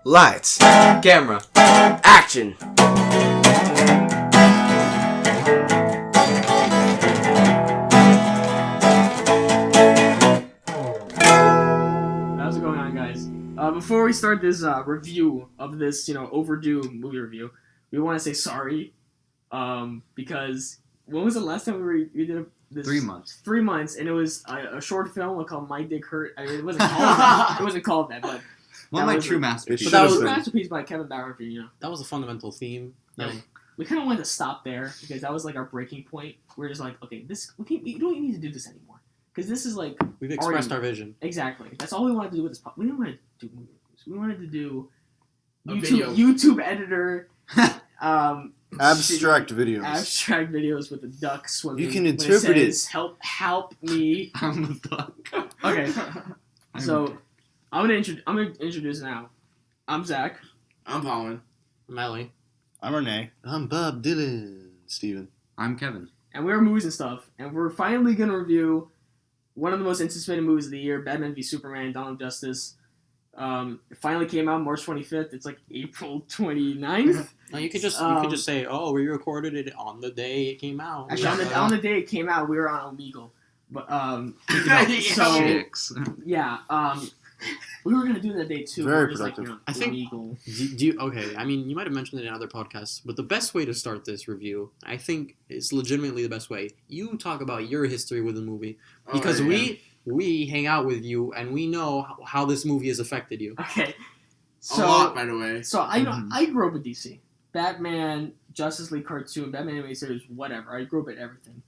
Lights. Camera. Action. How's it going on, guys? Before we start this review of this, overdue movie review, we want to say sorry, because when was the last time we did this? 3 months. 3 months, and it was a short film called My Dick Hurt. I mean, it wasn't called that. It wasn't called that, but One of my true masterpieces. that was a masterpiece by Kevin Bauer. That was a fundamental theme. Yeah. We kind of wanted to stop there because that was like our breaking point. We're just like, okay, we don't need to do this anymore because this is like we've expressed our vision. Exactly. That's all we wanted to do with this. We didn't want to do movie reviews. We wanted to do YouTube editor. Abstract videos. Abstract videos with the duck swimming. You can interpret it. Help me. I'm a duck. Okay. So I'm gonna introduce now. I'm Zach. I'm Colin. I'm Ellie. I'm Renee. I'm Bob Dylan. Steven. I'm Kevin. And we're movies and stuff. And we're finally gonna review one of the most anticipated movies of the year, Batman v Superman: Dawn of Justice. It finally came out March 25th. It's like April 29th. No, you could just say, oh, we recorded it on the day it came out. Actually, on the day it came out, we were on Omegle. But we were gonna do that day too. Very productive. I think. Omegle. Okay, I mean, you might have mentioned it in other podcasts, but the best way to start this review, I think, is legitimately the best way. You talk about your history with the movie because we hang out with you and we know how this movie has affected you. Okay. A lot, by the way. So I grew up with DC. Batman, Justice League cartoon, Batman animated series, whatever. I grew up with everything.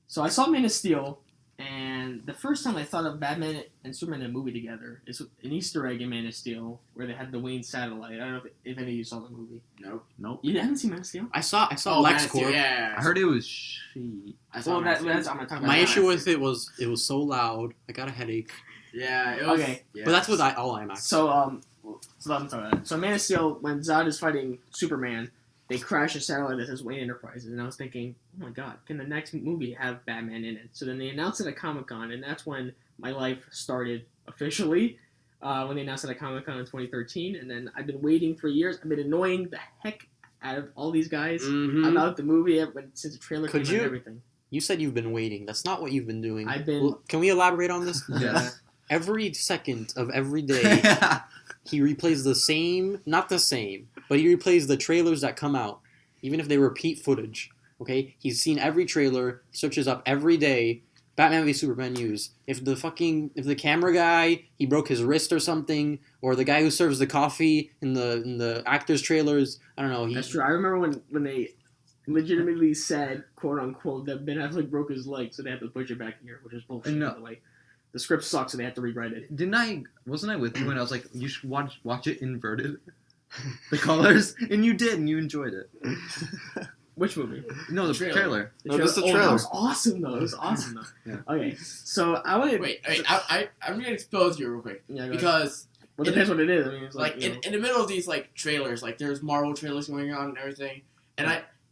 So I saw Man of Steel, and the first time I thought of Batman and Superman in a movie together is an Easter egg in Man of Steel where they had the Wayne satellite. I don't know if any of you saw the movie. Nope. You haven't seen Man of Steel? I saw Lex Luthor. Yeah. I heard it was shit. That's I'm not talking about. My issue with it was so loud. I got a headache. Yeah. It was, okay. Yeah. But that's with all IMAX. So let me talk about that. So Man of Steel, when Zod is fighting Superman, they crash a satellite that says Wayne Enterprises, and I was thinking, oh my god, can the next movie have Batman in it? So then they announced it at Comic-Con, and that's when my life started officially, when they announced it at Comic-Con in 2013, and then I've been waiting for years. I've been annoying the heck out of all these guys about the movie since the trailer came out and everything. You said you've been waiting. That's not what you've been doing. Can we elaborate on this? Yeah. Every second of every day, he replays the same, not the same, but he replays the trailers that come out, even if they repeat footage. Okay, he's seen every trailer, searches up every day, Batman v Superman news. If the camera guy, he broke his wrist or something, or the guy who serves the coffee in the actors' trailers, I don't know. That's true. I remember when they legitimately said, quote unquote, that Ben Affleck broke his leg, so they had to push it back here, which is bullshit, by the way. The script sucks, so they had to rewrite it. Wasn't I with you when I was like, you should watch it inverted? The colors? And you did, and you enjoyed it. Which movie? No, the trailer. Just the trailer. That was awesome, though. Yeah. Okay, so I want to... Wait, I'm going to expose you real quick. Yeah, because... Well, it depends what it is. I mean, it's like in the middle of these, like, trailers, like, there's Marvel trailers going on and everything,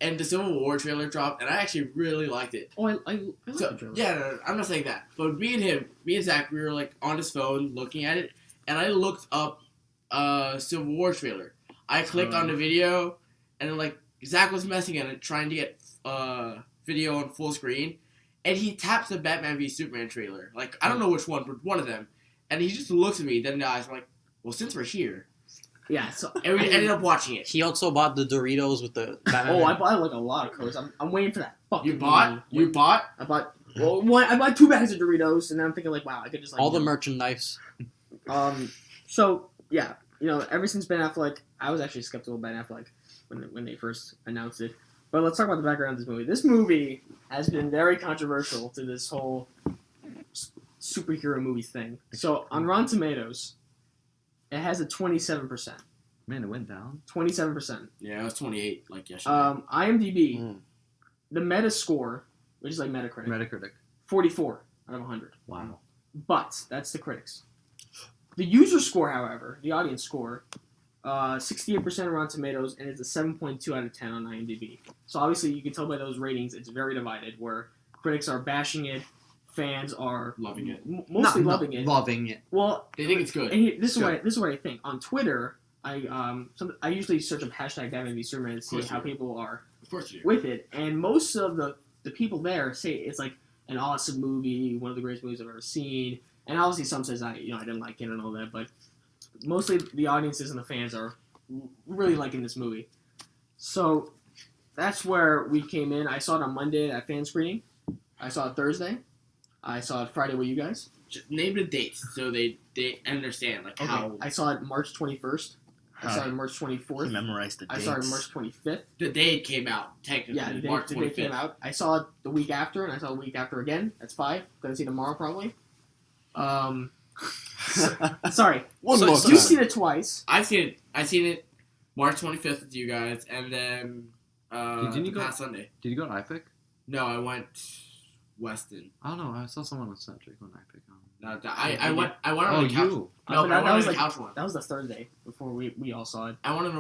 and the Civil War trailer dropped, and I actually really liked it. Oh, I like the trailer. Yeah, no, I'm not saying that. But me and Zach, we were, like, on his phone looking at it, and I looked up Civil War trailer. I clicked on the video, and then, like, Zach was messing at it, trying to get video on full screen, and he taps the Batman v Superman trailer. Like, I don't know which one, but one of them. And he just looks at me, then the eyes, I'm like, well, since we're here. Yeah, so... And we ended up watching it. He also bought the Doritos with the Batman. Oh, I bought, like, a lot of codes. I'm waiting for that fucking movie. You bought? I bought... Well, I bought 2 bags of Doritos, and then I'm thinking, like, wow, I could just, like... All the merchandise. So, yeah. Ever since Ben Affleck... I was actually skeptical of Ben Affleck when they first announced it. But let's talk about the background of this movie. This movie has been very controversial to this whole superhero movie thing. So, on Rotten Tomatoes, it has a 27%. Man, it went down. 27%. Yeah, it was 28, like, yesterday. IMDb, the Metascore, which is like Metacritic, 44 out of 100. Wow. But, that's the critics. The user score, however, the audience score, 68% on Rotten Tomatoes, and it's a 7.2 out of 10 on IMDb. So obviously, you can tell by those ratings, it's very divided, where critics are bashing it, fans are loving it. Mostly loving it. Loving it. Well, they think it's good. And this is what I think. On Twitter, I usually search up hashtag Batman v Superman to see course how you do. people are Of course you do. with it, and most of the people there say it's like an awesome movie, one of the greatest movies I've ever seen, and obviously some says I didn't like it and all that, but mostly the audiences and the fans are really liking this movie. So that's where we came in. I saw it on Monday at fan screening. I saw it Thursday. I saw it Friday with you guys. Just name the dates so they understand like how I saw it March 21st. I saw it March 24th. He memorized the I dates. saw it March 25th. the day it came out. Technically, Yeah, the March day 25th. it came out. I saw it the week after, and I saw it the week after again. That's 5. Gonna see it tomorrow probably. Sorry. One So- more so time. You've seen it twice. I've seen it March 25th with you guys, and then Didn't you the go- past Sunday. Did you go to iPic? No, I went Weston. I don't know. I saw someone on Snapchat going iPic. No, I went on Oh, the couch. you. No, But but I went on was the like couch one. that was the Thursday before we all saw it. I went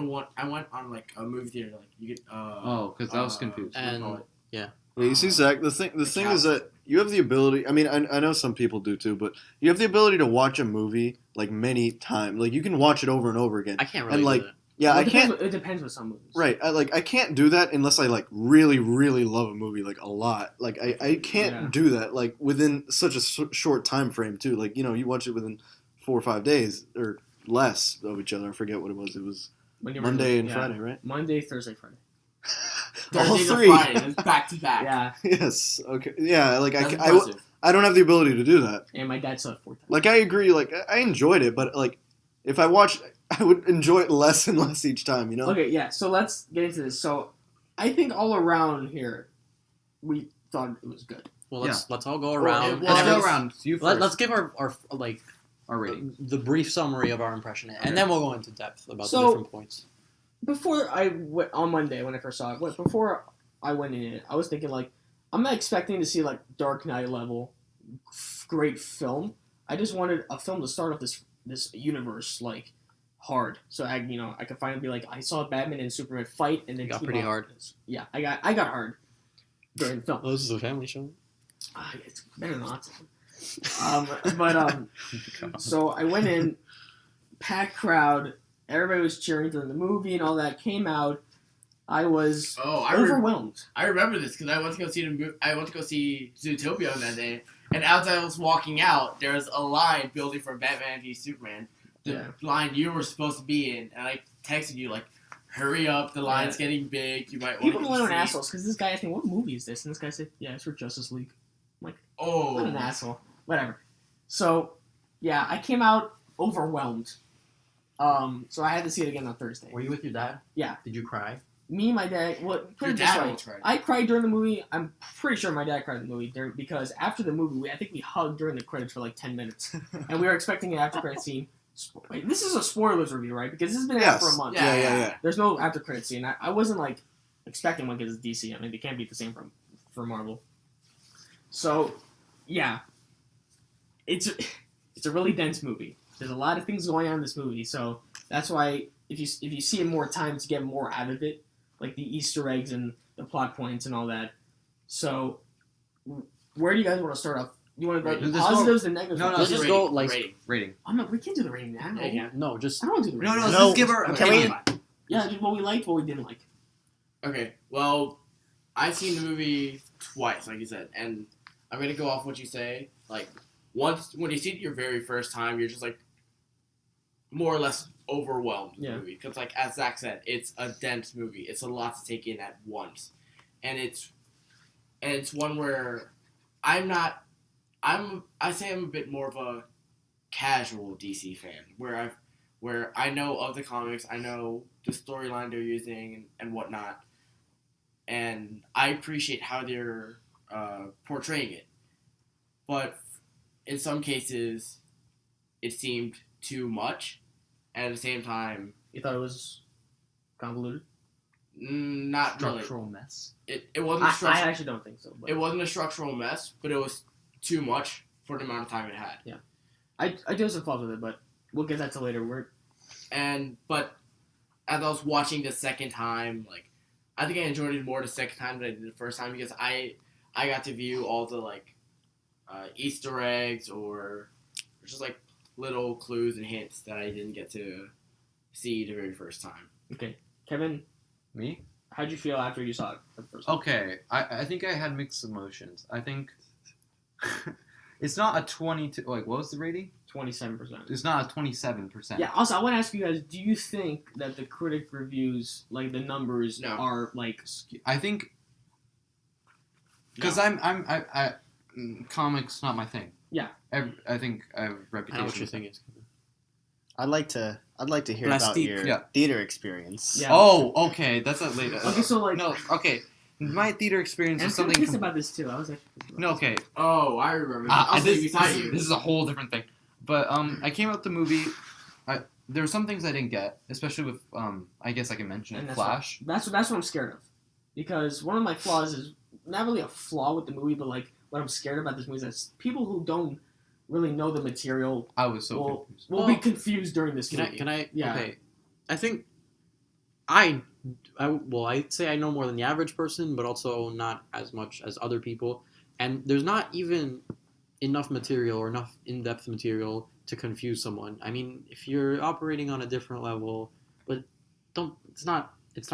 on like a movie theater. Like you get. Oh, because I was confused. what do you And- call it? Yeah, you see, Zach. The thing is couch. that you have the ability. I mean, I know some people do too, but you have the ability to watch a movie like many times. Like you can watch it over and over again. I can't And, really like, do that. Yeah, I It can't. depends, it depends with some movies. Right, I can't do that unless I like really, really love a movie like a lot. Like I can't Yeah. do that like within such a short time frame too. Like you watch it within 4 or 5 days or less of each other. I forget what it was. It was When you Monday and yeah. Friday, right? Monday, Thursday, Friday. All Thursday to 3. Friday, it's back to back. Yeah, Yes. Okay. Yeah. Like That's I impressive. don't have the ability to do that. and my dad saw it 4 times. Like I agree. Like I enjoyed it, but like if I watched, I would enjoy it less and less each time. You know. Okay, yeah. So let's get into this. So I think all around here, we thought it was good. Well, let's all go it around. was- Let's and go every- around. You first. Let's give our like our rating. the brief summary of our impression, Okay. and then we'll go into depth about the So- different points. Before I went on Monday when I first saw it, before I went in it, I was thinking like I'm not expecting to see like Dark Knight level great film. I just wanted a film to start off this universe like hard, so I could finally be like I saw Batman and Superman fight and then Got team pretty up. hard. Yeah, I got hard during the film. Oh, this is a family show. It's better not. So I went in, packed crowd. Everybody was cheering during the movie and all that. Came out. I was Oh, overwhelmed. I remember this because I went to go see I went to go see Zootopia that day, and as I was walking out, there was a line building for Batman v Superman. The Yeah. line you were supposed to be in, and I texted you like, "Hurry up! The line's getting big. You might want People to went on see." assholes because this guy asked me, "What movie is this?" And this guy said, "Yeah, it's for Justice League." Oh, What an asshole. Whatever. So, yeah, I came out overwhelmed. So I had to see it again on Thursday. Were you with your dad? Yeah. Did you cry? Me and my dad. What? Put Your it this dad way. won't try. I cried during the movie. I'm pretty sure my dad cried in the movie because after the movie, I think we hugged during the credits for like 10 minutes, and we were expecting an after credit scene. Wait, this is a spoilers review, right? Because this has been out Yes. for a month. Yeah. There's no after credit scene. I wasn't like expecting one because it's DC. I mean, they can't beat the same for Marvel. So, yeah, it's a really dense movie. There's a lot of things going on in this movie, so that's why if you see it more times, you get more out of it, like the Easter eggs and the plot points and all that. So, where do you guys want to start off? You want to go Rating. positives and negatives? No, Let's just rating, go like rating. Rating. Oh no, we can't do the rating now. Yeah, yeah. no, just I don't want to do the rating. No, No. let's give our Can opinion. Yeah, just what we liked, what we didn't like. Okay, well, I've seen the movie twice, like you said, and I'm gonna go off what you say. Like, once when you see it your very first time, you're just like more or less overwhelmed with Yeah. the movie because, like as Zach said, it's a dense movie. It's a lot to take in at once, and it's one where I say I'm a bit more of a casual DC fan, where I know of the comics, I know the storyline they're using and whatnot, and I appreciate how they're portraying it. But in some cases, it seemed too much, and at the same time, You thought it was convoluted? not really. Structural mess. It wasn't a I structural. actually don't think so. But It wasn't a structural mess, but it was too much for the amount of time it had. I do have some faults with it, but we'll get that to later. But as I was watching the second time, like I think I enjoyed it more the second time than I did the first time because I got to view all the like Easter eggs or just like little clues and hints that I didn't get to see the very first time. Okay, Kevin, Me? how'd you feel after you saw it for the first time? Okay, I think I had mixed emotions. I think it's not a 22. Like, what was the rating? 27%. It's not a 27%. Yeah. Also, I want to ask you guys: do you think that the critic reviews, like the numbers, No. are like? I think because comics not my thing. Yeah. I think I have a I reputation. know what your thing is. I'd like to hear Plastic. about your Yeah. theater experience. Yeah. Oh, okay. That's a later. Okay, so like, No, okay. My theater experience and was I'm something. pissed about this too. I was like, No, okay. Oh, I remember. I was This, beside you. this is a whole different thing. But I came out the movie. There were some things I didn't get, especially with I guess I can mention And it. that's Flash. That's what I'm scared of, because one of my flaws is not really a flaw with the movie, but like what I'm scared about this movie is that people who don't really know the material I was so will confused. will be confused during this Can movie. I? Yeah. Okay. I think I'd say I know more than the average person, but also not as much as other people. And there's not even enough material or enough in-depth material to confuse someone. I mean, if you're operating on a different level, but it's not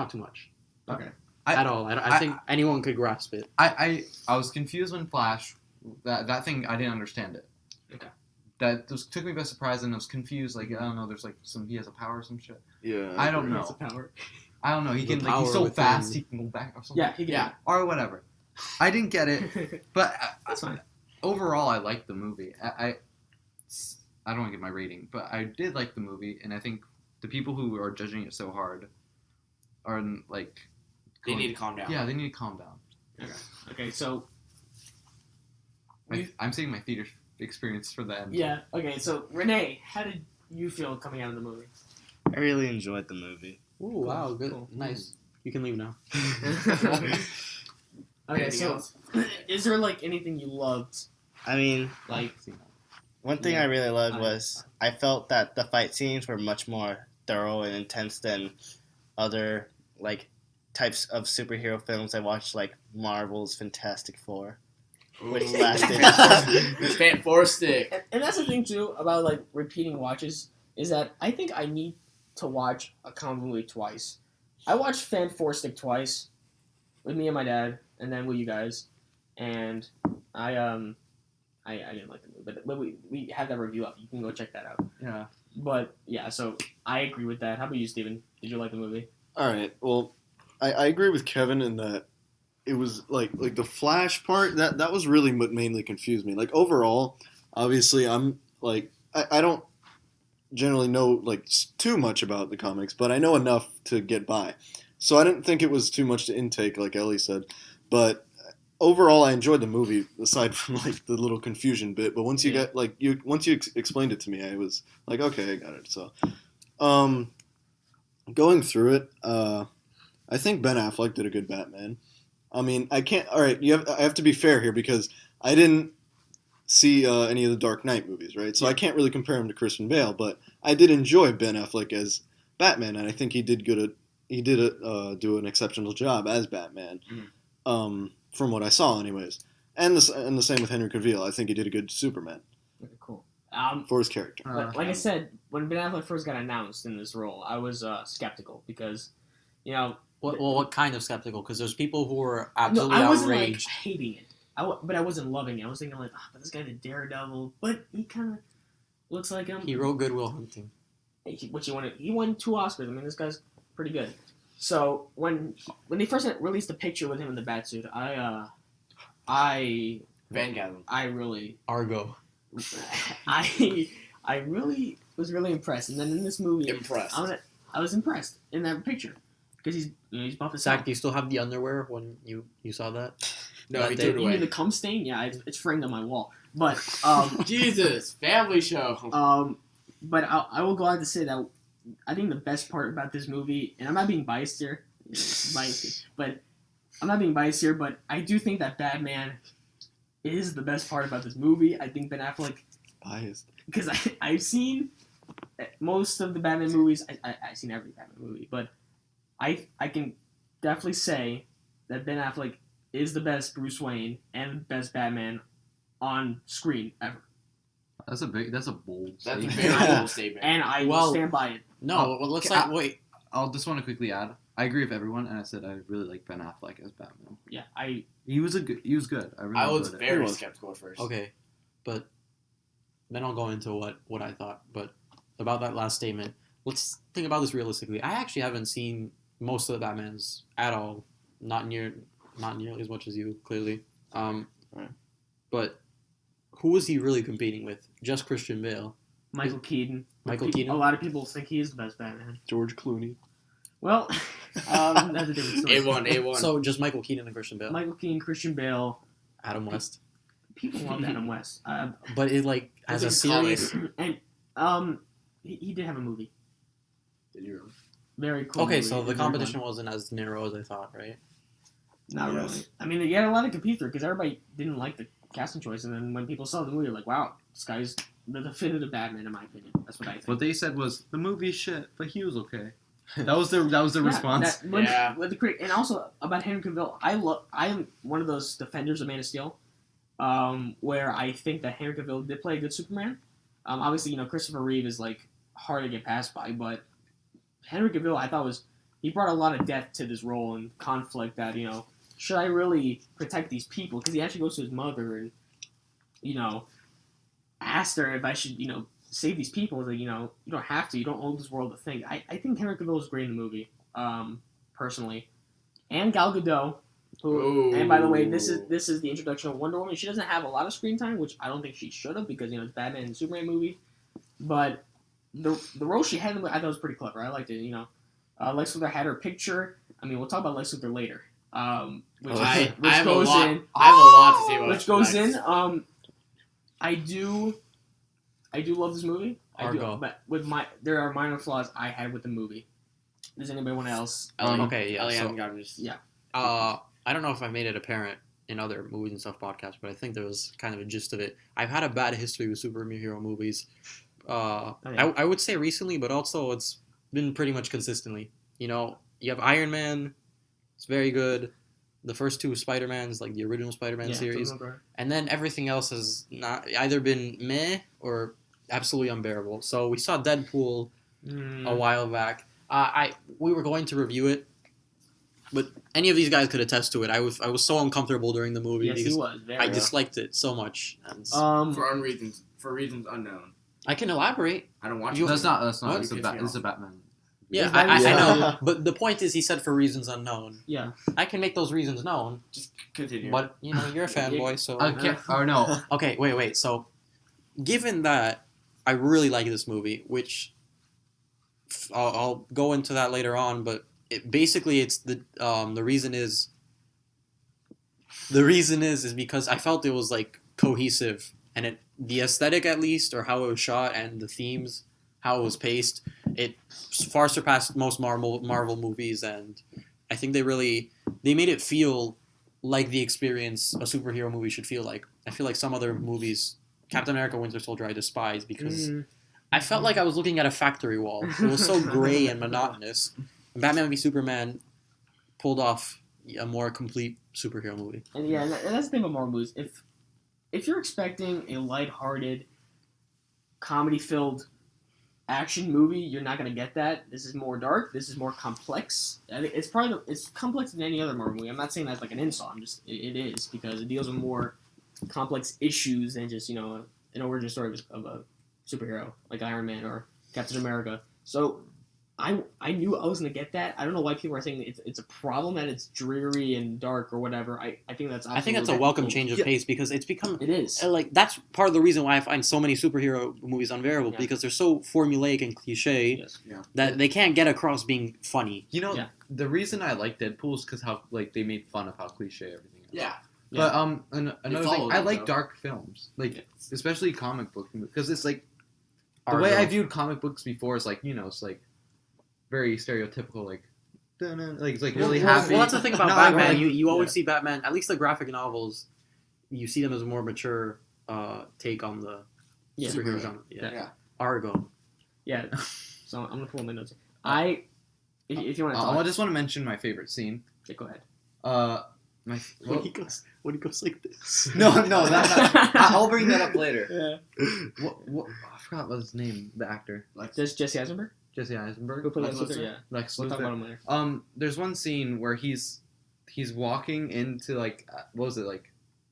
too much. Okay. At all. I think anyone could grasp it. I was confused when Flash. That thing I didn't understand it. Okay. That just took me by surprise, and I was confused. Like, I don't know. There's like he has a power or some shit. Yeah. I don't He has know. the power. I don't know. He The can like he's power so within- fast. He can go back or something. Yeah, he can. Yeah. Or whatever. I didn't get it, but That's fine. overall, I liked the movie. I don't want to give my rating, but I did like the movie, and I think the people who are judging it so hard are like They need to calm down. Yeah, they need to calm down. Okay, so I'm saving my theater experience for the end. yeah. Okay, so Renee, how did you feel coming out of the movie? I really enjoyed the movie. Ooh, wow, good, Cool. nice. You can leave now. Okay, Anything so else? is there like anything you loved? I mean, Like, one thing Yeah. I really loved was I felt that the fight scenes were much more thorough and intense than other like types of superhero films I watched, like Marvel's Fantastic Four, which Ooh. lasted. Fantastic. and that's the thing too about like repeating watches is that I think I need to watch a comic movie twice. I watched Fan Four Stick twice with me and my dad, and then with you guys, and I didn't like the movie, but we have that review up. You can go check that out. Yeah. But yeah, so I agree with that. How about you, Steven? Did you like the movie? All right. Well, I agree with Kevin in that it was like the Flash part that was really what mainly confused me. Like overall, obviously, I'm like I don't generally know like too much about the comics, but I know enough to get by. So I didn't think it was too much to intake, like Ellie said. But overall, I enjoyed the movie, aside from like the little confusion bit. But once you Yeah. got like once you explained it to me, I was like, okay, I got it. So, going through it, I think Ben Affleck did a good Batman. I mean, I can't. All right, I have to be fair here because I didn't see any of the Dark Knight movies, right? So I can't really compare him to Christian Bale, but I did enjoy Ben Affleck as Batman, and I think he did do an exceptional job as Batman, from what I saw, anyways. And the same with Henry Cavill. I think he did a good Superman Okay, cool. for his character. Like I said, when Ben Affleck first got announced in this role, I was skeptical because, you know, What kind of skeptical? Because there's people who are no, absolutely I wasn't like outraged. hating it. But I wasn't loving it. I was thinking like, but this guy did Daredevil, but he kind of looks like him. He wrote Good Will Hunting. He won 2 Oscars. I mean, this guy's pretty good. So when they first released the picture with him in the batsuit, Vanguard. I really Argo. I really was really impressed. And then in this movie, Impressed. I was impressed in that picture because he's buff as hell. Zach, do you still have the underwear when you saw that? No, That he day- threw it You mean away. the cum stain? Yeah, it's framed on my wall. But Jesus, family show. but I will go out to say that I think the best part about this movie, and I'm not being biased here, but I do think that Batman is the best part about this movie. I think Ben Affleck, Biased. because I've seen most of the Batman movies. I've seen every Batman movie, but I can definitely say that Ben Affleck is the best Bruce Wayne and the best Batman on screen ever. That's a bold That's a statement. very bold statement. And I will Well- stand by it. No, well, let's wait. I'll just want to quickly add. I agree with everyone, and I said I really like Ben Affleck as Batman. Yeah, He was good. I really I was enjoyed it. very was. skeptical at first. Okay, but then I'll go into what I thought. But about that last statement, let's think about this realistically. I actually haven't seen most of the Batmans at all. Not nearly as much as you, clearly. Right. But who is he really competing with? Just Christian Bale. Michael Keaton. Michael Keaton? A lot of people think he is the best Batman. George Clooney. Well, that's a different story. A1. So just Michael Keaton and Christian Bale. Michael Keaton, Christian Bale. Adam West. People love Adam West. But it as a series. And he did have a movie. Did you really? Very cool. Okay, movie. so the Very competition fun. wasn't as narrow as I thought, right? Not Yes. really. I mean, you had a lot to compete through because everybody didn't like the casting choice, and then when people saw the movie, they're like, "Wow, this guy's the definitive Batman," in my opinion. That's what I think. What they said was the movie's shit, but he was okay. That was their response. With the critic, and also about Henry Cavill, I am one of those defenders of Man of Steel, where I think that Henry Cavill did play a good Superman. Obviously, Christopher Reeve is like hard to get past by, but Henry Cavill, I thought he brought a lot of depth to this role and conflict that should I really protect these people? Because he actually goes to his mother and asked her if I should save these people. Like, you don't have to. You don't owe this world a thing. I think Henry Cavill was great in the movie, personally. And Gal Gadot, who, and by the way, this is the introduction of Wonder Woman. She doesn't have a lot of screen time, which I don't think she should have because it's Batman and Superman movie. But the role she had in the movie, I thought was pretty clever. I liked it. Lex Luthor had her picture. I mean, we'll talk about Lex Luthor later. Which I have goes a lot. in. I have a lot to say about Which goes Lex. in. I do love this movie. I do, Argo. but there are minor flaws I had with the movie. Does anybody else? Okay, yeah. Ellie So, hasn't gotten this. Yeah. I don't know if I made it apparent in other movies and stuff podcasts, but I think there was kind of a gist of it. I've had a bad history with superhero movies. I would say recently, but also it's been pretty much consistently. You have Iron Man. It's very good. The first two Spider-Mans, like the original Spider-Man series. And then everything else has not either been meh or absolutely unbearable. So we saw Deadpool a while back. We were going to review it, but any of these guys could attest to it. I was so uncomfortable during the movie Yes, because he was. I disliked it so much. And For reasons unknown. I can elaborate. I don't watch. That's not. What? It's a Batman. Yeah, It's I Batman. know. But the point is, he said for reasons unknown. Yeah. I can make those reasons known, Just continue. but you're a fanboy, so. Okay. Or no. Okay, wait. So, given that I really like this movie, which I'll go into that later on, but basically it's the reason is because I felt it was like cohesive and the aesthetic at least, or how it was shot and the themes, how it was paced, it far surpassed most Marvel movies, and I think they made it feel like the experience a superhero movie should feel like. I feel like some other movies, Captain America: Winter Soldier, I despise because I felt like I was looking at a factory wall. It was so gray and monotonous. Batman v Superman pulled off a more complete superhero movie. And yeah, and that's the thing about Marvel movies. If you're expecting a lighthearted, comedy-filled action movie, you're not gonna get that. This is more dark. This is more complex. I think it's complex than any other Marvel movie. I'm not saying that's like an insult. It is because it deals with more complex issues than just an origin story of a superhero like Iron Man or Captain America. So I knew I was gonna get that. I don't know why people are saying it's a problem that it's dreary and dark or whatever. I think that's a welcome change of pace because it's become it is like that's part of the reason why I find so many superhero movies unbearable because they're so formulaic and cliche that they can't get across being funny. The reason I like Deadpool is because how they made fun of how cliche everything is. Yeah. But another thing, I like though. dark films, especially comic book movies, because it's like the way I viewed comic books before is it's like very stereotypical, it's like really happy. Well, that's the thing about No, Batman. like- You always see Batman, at least the graphic novels, you see them as a more mature take on the superhero genre. Yeah. Argo. Yeah. So I'm gonna pull my notes. If you want to talk, I just want to mention my favorite scene. go ahead. When he goes like this. No, I'll bring that up later. Yeah. What, I forgot what his name, the actor. Does Jesse Eisenberg? Jesse Eisenberg. Who played Lex Lex Luthor? Luthor? Yeah. Lex We'll talk about Luthor. him later. There's one scene where he's walking into like what was it like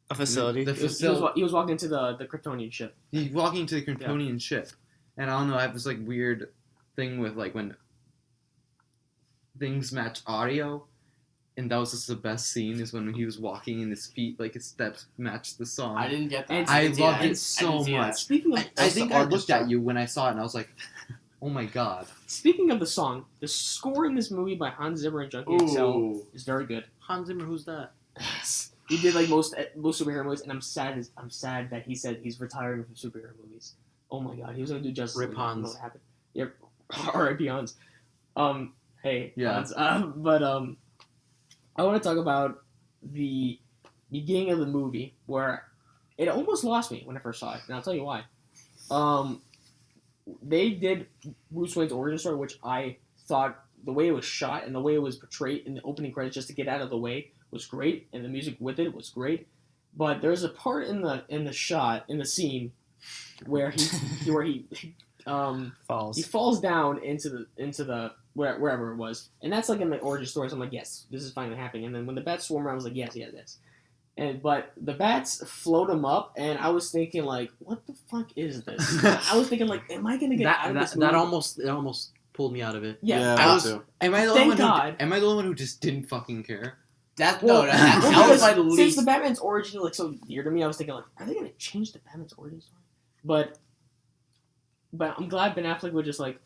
A facility. the He was facility. he was walking into the Kryptonian ship. He's walking into the Kryptonian ship, and I don't know. I have this like weird thing with like when things match audio, and that was just the best scene is when he was walking and his feet, like his steps matched the song. I didn't get that. And- I didn't see loved that. it so I didn't see that. much. Speaking of I think I looked orchestra. at you when I saw it, and I was like, "Oh my god!" speaking of the song, the score in this movie by Hans Zimmer and Junkie XL Ooh. is very good. Hans Zimmer, who's that? He did like most superhero movies, and I'm sad that he said he's retiring from superhero movies. Oh my god, he was gonna do Justice Rip League. I don't know Hans. what happened? Yep. R.I.P. Hans. Hey. Yeah. Hans. I want to talk about the beginning of the movie where it almost lost me when I first saw it, and I'll tell you why. They did Bruce Wayne's origin story, which I thought the way it was shot and the way it was portrayed in the opening credits, just to get out of the way, was great, and the music with it was great. But there's a part in the shot in the scene where he Falls. he falls down into the wherever it was, and that's like in the origin story. So I'm like, yes, this is finally happening. And then when the bats swarm around, I was like, yes. But the bats float him up, and I was thinking like, what the fuck is this? I was thinking like, am I gonna get out of this movie? That almost pulled me out of it. Yeah. me I was- too. Am I the Thank only one? God. Am I the only one who just didn't fucking care? That Well, no, that because was my since least. the Batman's origin like so dear to me, I was thinking like, are they gonna change the Batman's origin story? But I'm glad Ben Affleck was just like,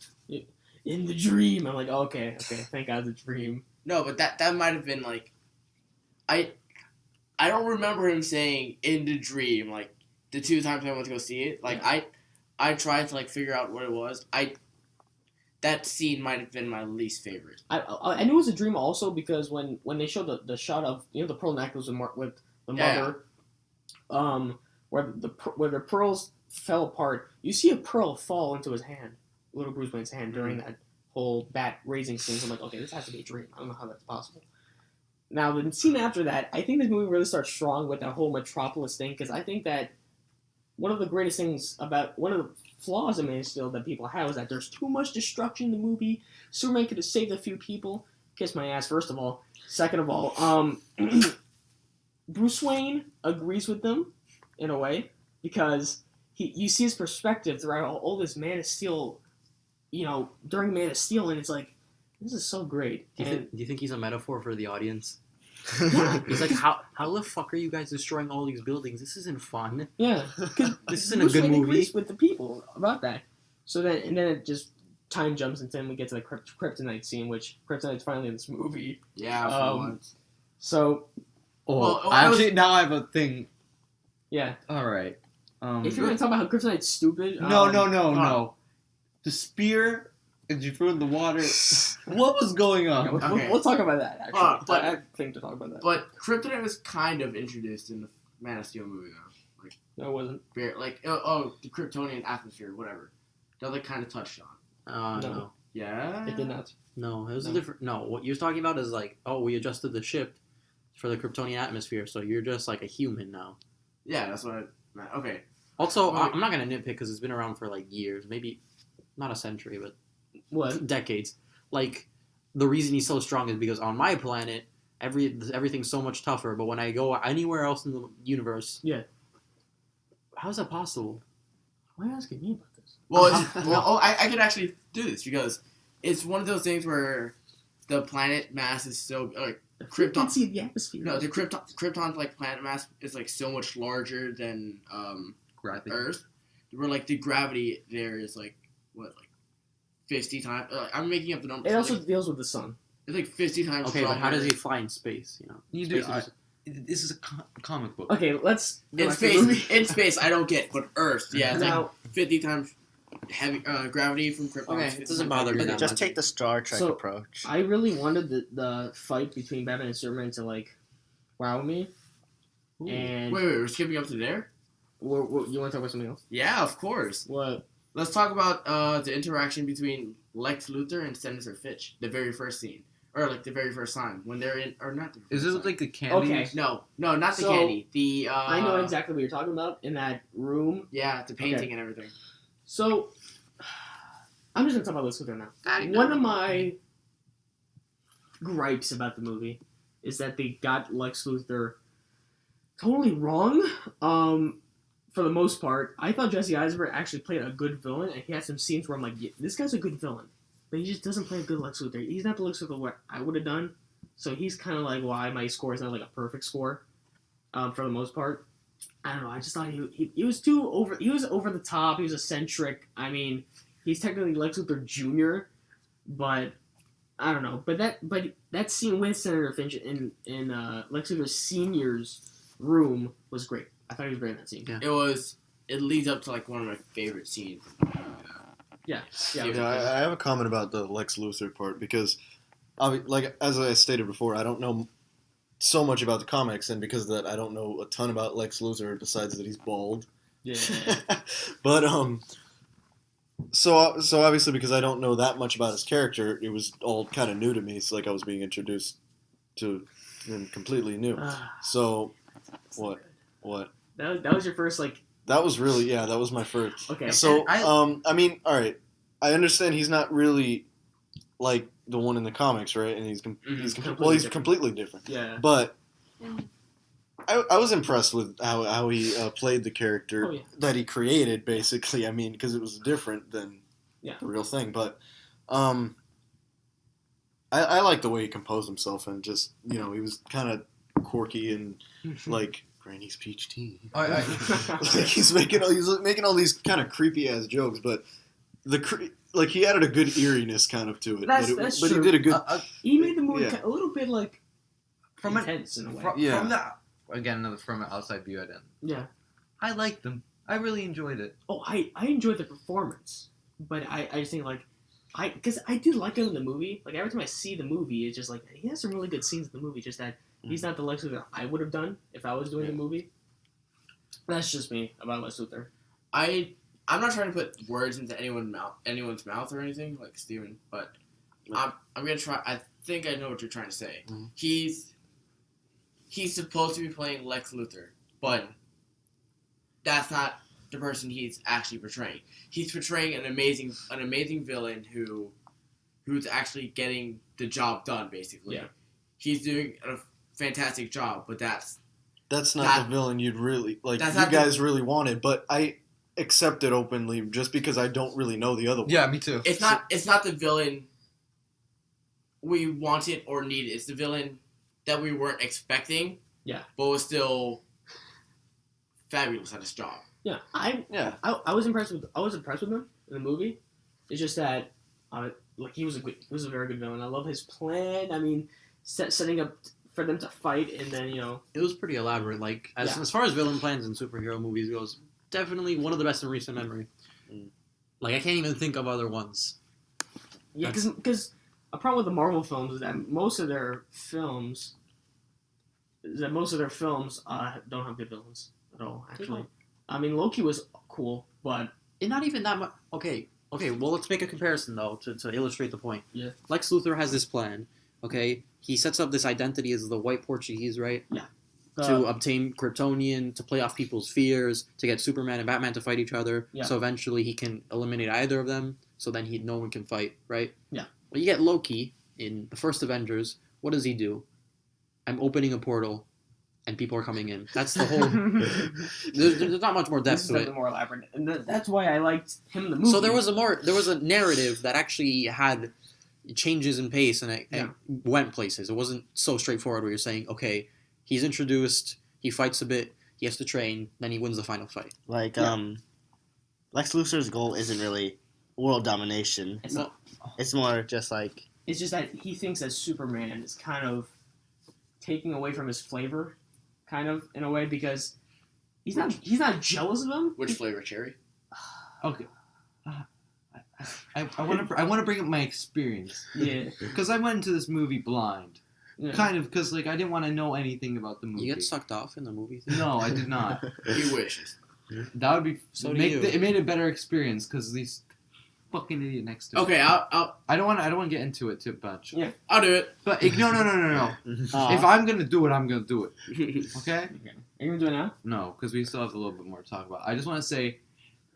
in the dream. I'm like, okay, thank God the dream. No, but that might have been like, I don't remember him saying in the dream like the two times I went to go see it. Like I tried to like figure out what it was. That scene might have been my least favorite. I knew it was a dream also because when they showed the shot of the pearl necklace with the mother, where the pearls fell apart, you see a pearl fall into his hand, little Bruce Wayne's hand during that whole bat raising scene. So I'm like, okay, this has to be a dream. I don't know how that's possible. Now the scene after that, I think this movie really starts strong with that whole Metropolis thing because I think that one of the greatest things about one of the flaws in Man of Steel that people have is that there's too much destruction in the movie. Superman could have saved a few people. Kiss my ass, first of all. Second of all, Bruce Wayne agrees with them in a way because you see his perspective throughout all this Man of Steel, during Man of Steel, and it's like, this is so great. Do you think he's a metaphor for the audience? Yeah. He's like, how the fuck are you guys destroying all these buildings? This isn't fun. Yeah, because This isn't a good movie. agrees with the people about that. So then it just time jumps and then we get to the Kryptonite scene, which Kryptonite's finally in this movie. Yeah, for Um, once. So Well, Actually, now I have a thing. yeah, All right. if you're gonna talk about how Kryptonite's stupid, No. The spear, as you threw in the water. What was going yeah, on? we'll talk about that. Actually, But- I have a thing to talk about that. But Kryptonite was kind of introduced in the Man of Steel movie though. Like No, it wasn't. the Kryptonian atmosphere, whatever. That like kind of touched on. No. No. Yeah. It did not. No, it was No. a different. No, what you're talking about is like, oh, we adjusted the ship for the Kryptonian atmosphere, so you're just like a human now. Yeah, that's what I meant. Okay. Also, Wait. I'm not gonna nitpick because it's been around for like years, maybe not a century, but What? decades. Like the reason he's so strong is because on my planet, everything's so much tougher. But when I go anywhere else in the universe, Yeah. how is that possible? Why are you asking me about this? Well, I could actually do this because it's one of those things where the planet mass is so like You Krypton. can't see the atmosphere. No, the Krypton's like planet mass is like so much larger than Gravity. Earth. Where like the gravity there is like 50 times. I'm making up the numbers. It also like, deals with the sun. it's like 50 times. Okay, but how stronger. does he fly in space? You do. Space is- This is a comic book. Okay, let's go In back to the movie. space, in space, I don't get, but Earth, yeah, it's Now- like 50 times heavy gravity from Krypton. Okay, is it 50 doesn't times bother me bigger. that Just much. take the Star Trek So, approach. I really wanted the fight between Batman and Superman to like wow me. And Wait, we're skipping up to there? you want to talk about something else? Yeah, of course. What? Let's talk about the interaction between Lex Luthor and Senator Fitch, the very first scene. Or like the very first time when they're in, or not the Is first it time. like the candy? Okay. No, not the So, candy. The I know exactly what you're talking about in that room. Yeah, the painting and everything. So I'm just gonna talk about Lex Luthor now. One of my gripes about the movie is that they got Lex Luthor totally wrong. For the most part, I thought Jesse Eisenberg actually played a good villain, and he had some scenes where I'm like, yeah, this guy's a good villain, but he just doesn't play a good Lex Luthor. He's not the Lex Luthor what I would have done, so he's kind of like why my score is not like a perfect score. For the most part, I don't know. I just thought he was too over. He was over the top. He was eccentric. I mean, he's technically Lex Luthor Jr., but I don't know. But that scene with Senator Finch in Lex Luthor Senior's room was great. I thought he was great in that scene. Yeah. It leads up to like one of my favorite scenes. Yeah. I have a comment about the Lex Luthor part because, like as I stated before, I don't know so much about the comics, and because of that, I don't know a ton about Lex Luthor besides that he's bald. Yeah. But so obviously because I don't know that much about his character, it was all kind of new to me. It's like I was being introduced to him completely new. So what? That was your first like. That was really that was my first. Okay. So I mean, all right, I understand he's not really like the one in the comics, right? And he's completely different. Yeah. But I was impressed with how he played the character that he created, basically. I mean, because it was different than the real thing. But I like the way he composed himself, and just he was kind of quirky and like Granny's peach tea. Like he's making all these kind of creepy ass jokes, but like he added a good eeriness kind of to it. That's but true. he did a good. He made the movie a little bit like from intense in a way. From an outside view, I didn't. Yeah. I liked them. I really enjoyed it. Oh, I enjoyed the performance, but I just think like because I did like him in the movie. Like every time I see the movie, it's just like he has some really good scenes in the movie. Just that he's not the Lex Luthor I would have done if I was doing the movie. That's just me about Lex Luthor. I'm not trying to put words into anyone's mouth or anything like Steven, but I'm gonna try. I think I know what you're trying to say. Mm-hmm. He's supposed to be playing Lex Luthor, but that's not the person he's actually portraying. He's portraying an amazing villain who's actually getting the job done. Basically, he's doing a fantastic job, but that's not the villain you'd really like. You guys really wanted, but I accept it openly just because I don't really know the other one. Yeah, me too. It's not the villain we wanted or needed. It's the villain that we weren't expecting. Yeah, but was still fabulous at his job. Yeah, I was impressed with him in the movie. It's just that like he was a very good villain. I love his plan. I mean, setting up for them to fight, and then it was pretty elaborate. Like as far as villain plans in superhero movies goes, definitely one of the best in recent memory. Like I can't even think of other ones. Yeah, because a problem with the Marvel films is that most of their films don't have good villains at all. Actually, I mean Loki was cool, but not even that much. Okay. Well, let's make a comparison though to illustrate the point. Yeah. Lex Luthor has this plan. Okay, he sets up this identity as the white Portuguese, right? Yeah. To obtain Kryptonian, to play off people's fears, to get Superman and Batman to fight each other. Yeah. So eventually he can eliminate either of them. So then no one can fight, right? Yeah. Well, you get Loki in the first Avengers. What does he do? I'm opening a portal, and people are coming in. That's the whole. there's not much more depth to it. More elaborate, and that's why I liked him in the movie. So there was a narrative that actually had changes in pace and it went places. It wasn't so straightforward where you're saying, okay, he's introduced, he fights a bit, he has to train, then he wins the final fight. Like Lex Luthor's goal isn't really world domination. It's more just like it's just that he thinks that Superman is kind of taking away from his flavor, kind of in a way, because he's not jealous of him. Which flavor? Cherry? Okay. I want to bring up my experience. Yeah. Because I went into this movie blind. Yeah. Kind of, because like I didn't want to know anything about the movie. You get sucked off in the movie? No, I did not. He wishes. That would be... So do you. It made a better experience, because these fucking idiot next to me. Okay, I don't want to get into it too much. Yeah. I'll do it. But no. If I'm going to do it, I'm going to do it. Okay? Are you going to do it now? No, because we still have a little bit more to talk about. I just want to say,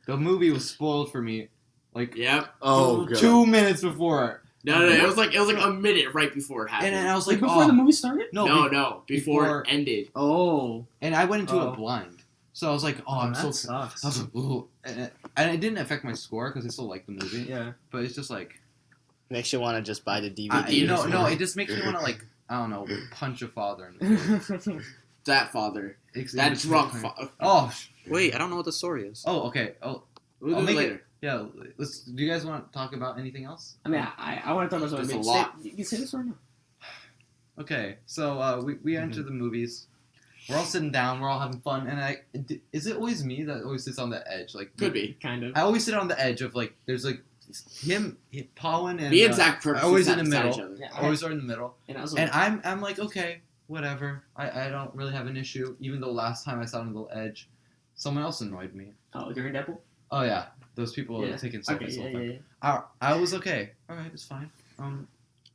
the movie was spoiled for me Like, Yep. Oh, God. 2 minutes before. No, it was like a minute right before it happened. And I was Like like, before oh. the movie started? No, before it ended. Oh. And I went into Oh. it blind. So I was like, oh, I'm that so... sucks. I was like, ooh. And it didn't affect my score because I still liked the movie. Yeah. But it's just like... Makes you want to just buy the DVD. No, it just makes me want to, like, I don't know, punch a father in the face. That father. That That drunk father. Oh, Wait, I don't know what the story is. oh, okay. Oh, We'll I'll do it make later. it. Yeah, do you guys want to talk about anything else? I mean, I want to talk about There's something. a lot. You can say this or no? Okay, so we enter the movies. We're all sitting down. We're all having fun. And is it always me that always sits on the edge? Like Could be. Kind of. I always sit on the edge of like there's like Paulin and Me and Zach purposely always sat in the beside middle. each other. Yeah, always are in the middle. and I was And like, I'm like, okay, whatever. I don't really have an issue. Even though last time I sat on the edge, someone else annoyed me. oh, during Deadpool? Oh yeah, those people Yeah. taking Okay, selfies. yeah. I was okay. All right, it's fine. The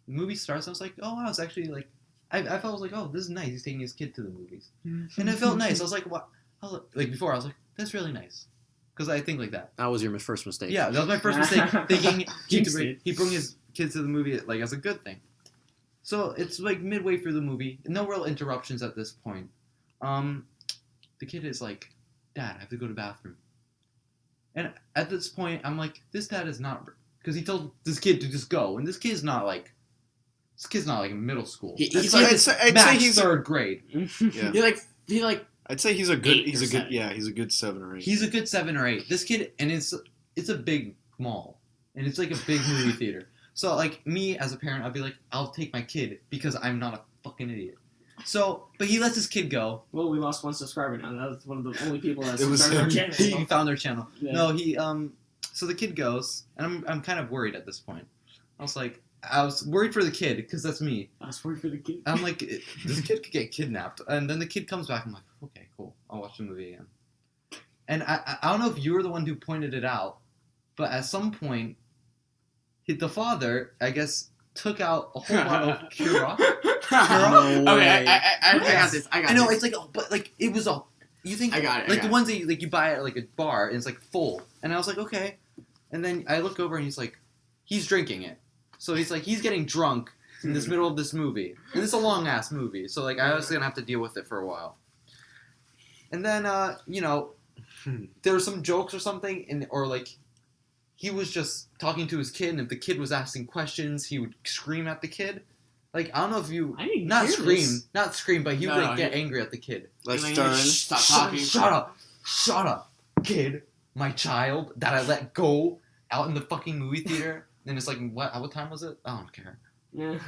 movie starts. I was like, oh wow, it's actually like, I felt like, oh, this is nice. He's taking his kid to the movies, and it felt nice. I was like, what? Like before, I was like, that's really nice, because I think like that. That was your first mistake. Yeah, that was my first mistake. Thinking Jinxed it. he bring his kids to the movie like as a good thing. So it's like midway through the movie, no real interruptions at this point. The kid is like, Dad, I have to go to the bathroom. And at this point, I'm like, this dad is not, because he told this kid to just go, and this kid's not like in middle school. I'd say he's third grade. Yeah. He like I'd say he's a good. 8 He's a or good. Yeah, he's a good 7 or 8. He's a good 7 or 8. This kid, and it's a big mall, and it's like a big movie theater. So like me as a parent, I'd be like, I'll take my kid because I'm not a fucking idiot. So, but he lets his kid go. Well, we lost one subscriber now. That was one of the only people that It was subscribed to our him. channel. He found their channel. Yeah. No, he So the kid goes, and I'm kind of worried at this point. I was worried for the kid because that's me. I was worried for the kid. I'm like, this kid could get kidnapped, and then the kid comes back. I'm like, okay, cool. I'll watch the movie again. And I don't know if you were the one who pointed it out, but at some point, the father, I guess, took out a whole bottle of Cura. No okay, way. I got this. I got I know this. it's like, but like it was a. You think I got it, I like got the it. ones that you buy at like a bar and it's like full, and I was like, okay, and then I look over and he's drinking it, so he's getting drunk in this middle of this movie, and it's a long ass movie, so like I was gonna have to deal with it for a while, and then there were some jokes or something, or like he was just talking to his kid, and if the kid was asking questions, he would scream at the kid. Like, I don't know if you... I didn't Not hear scream, this. not scream, but he would No, get angry at the kid. Like Like, Stern. Stop talking. Shut up, kid. My child that I let go out in the fucking movie theater. And it's like, what time was it? I don't care. Yeah.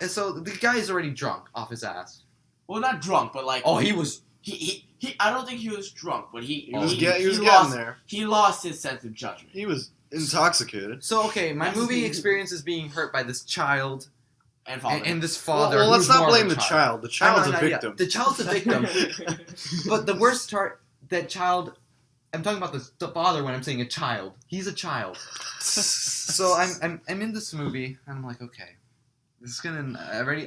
And so the guy's already drunk off his ass. Well, not drunk, but like Oh, he was... he. I don't think he was drunk, but He was getting lost. there. He lost his sense of judgment. He was intoxicated. So, okay, my That's movie the- experience is being hurt by this child And father. and this father. Well, let's who's not more of blame a the child. The child's a victim. The child's a victim. But the worst part, that child, I'm talking about the father when I'm saying a child. He's a child. So I'm in this movie, and I'm like, okay, this is gonna.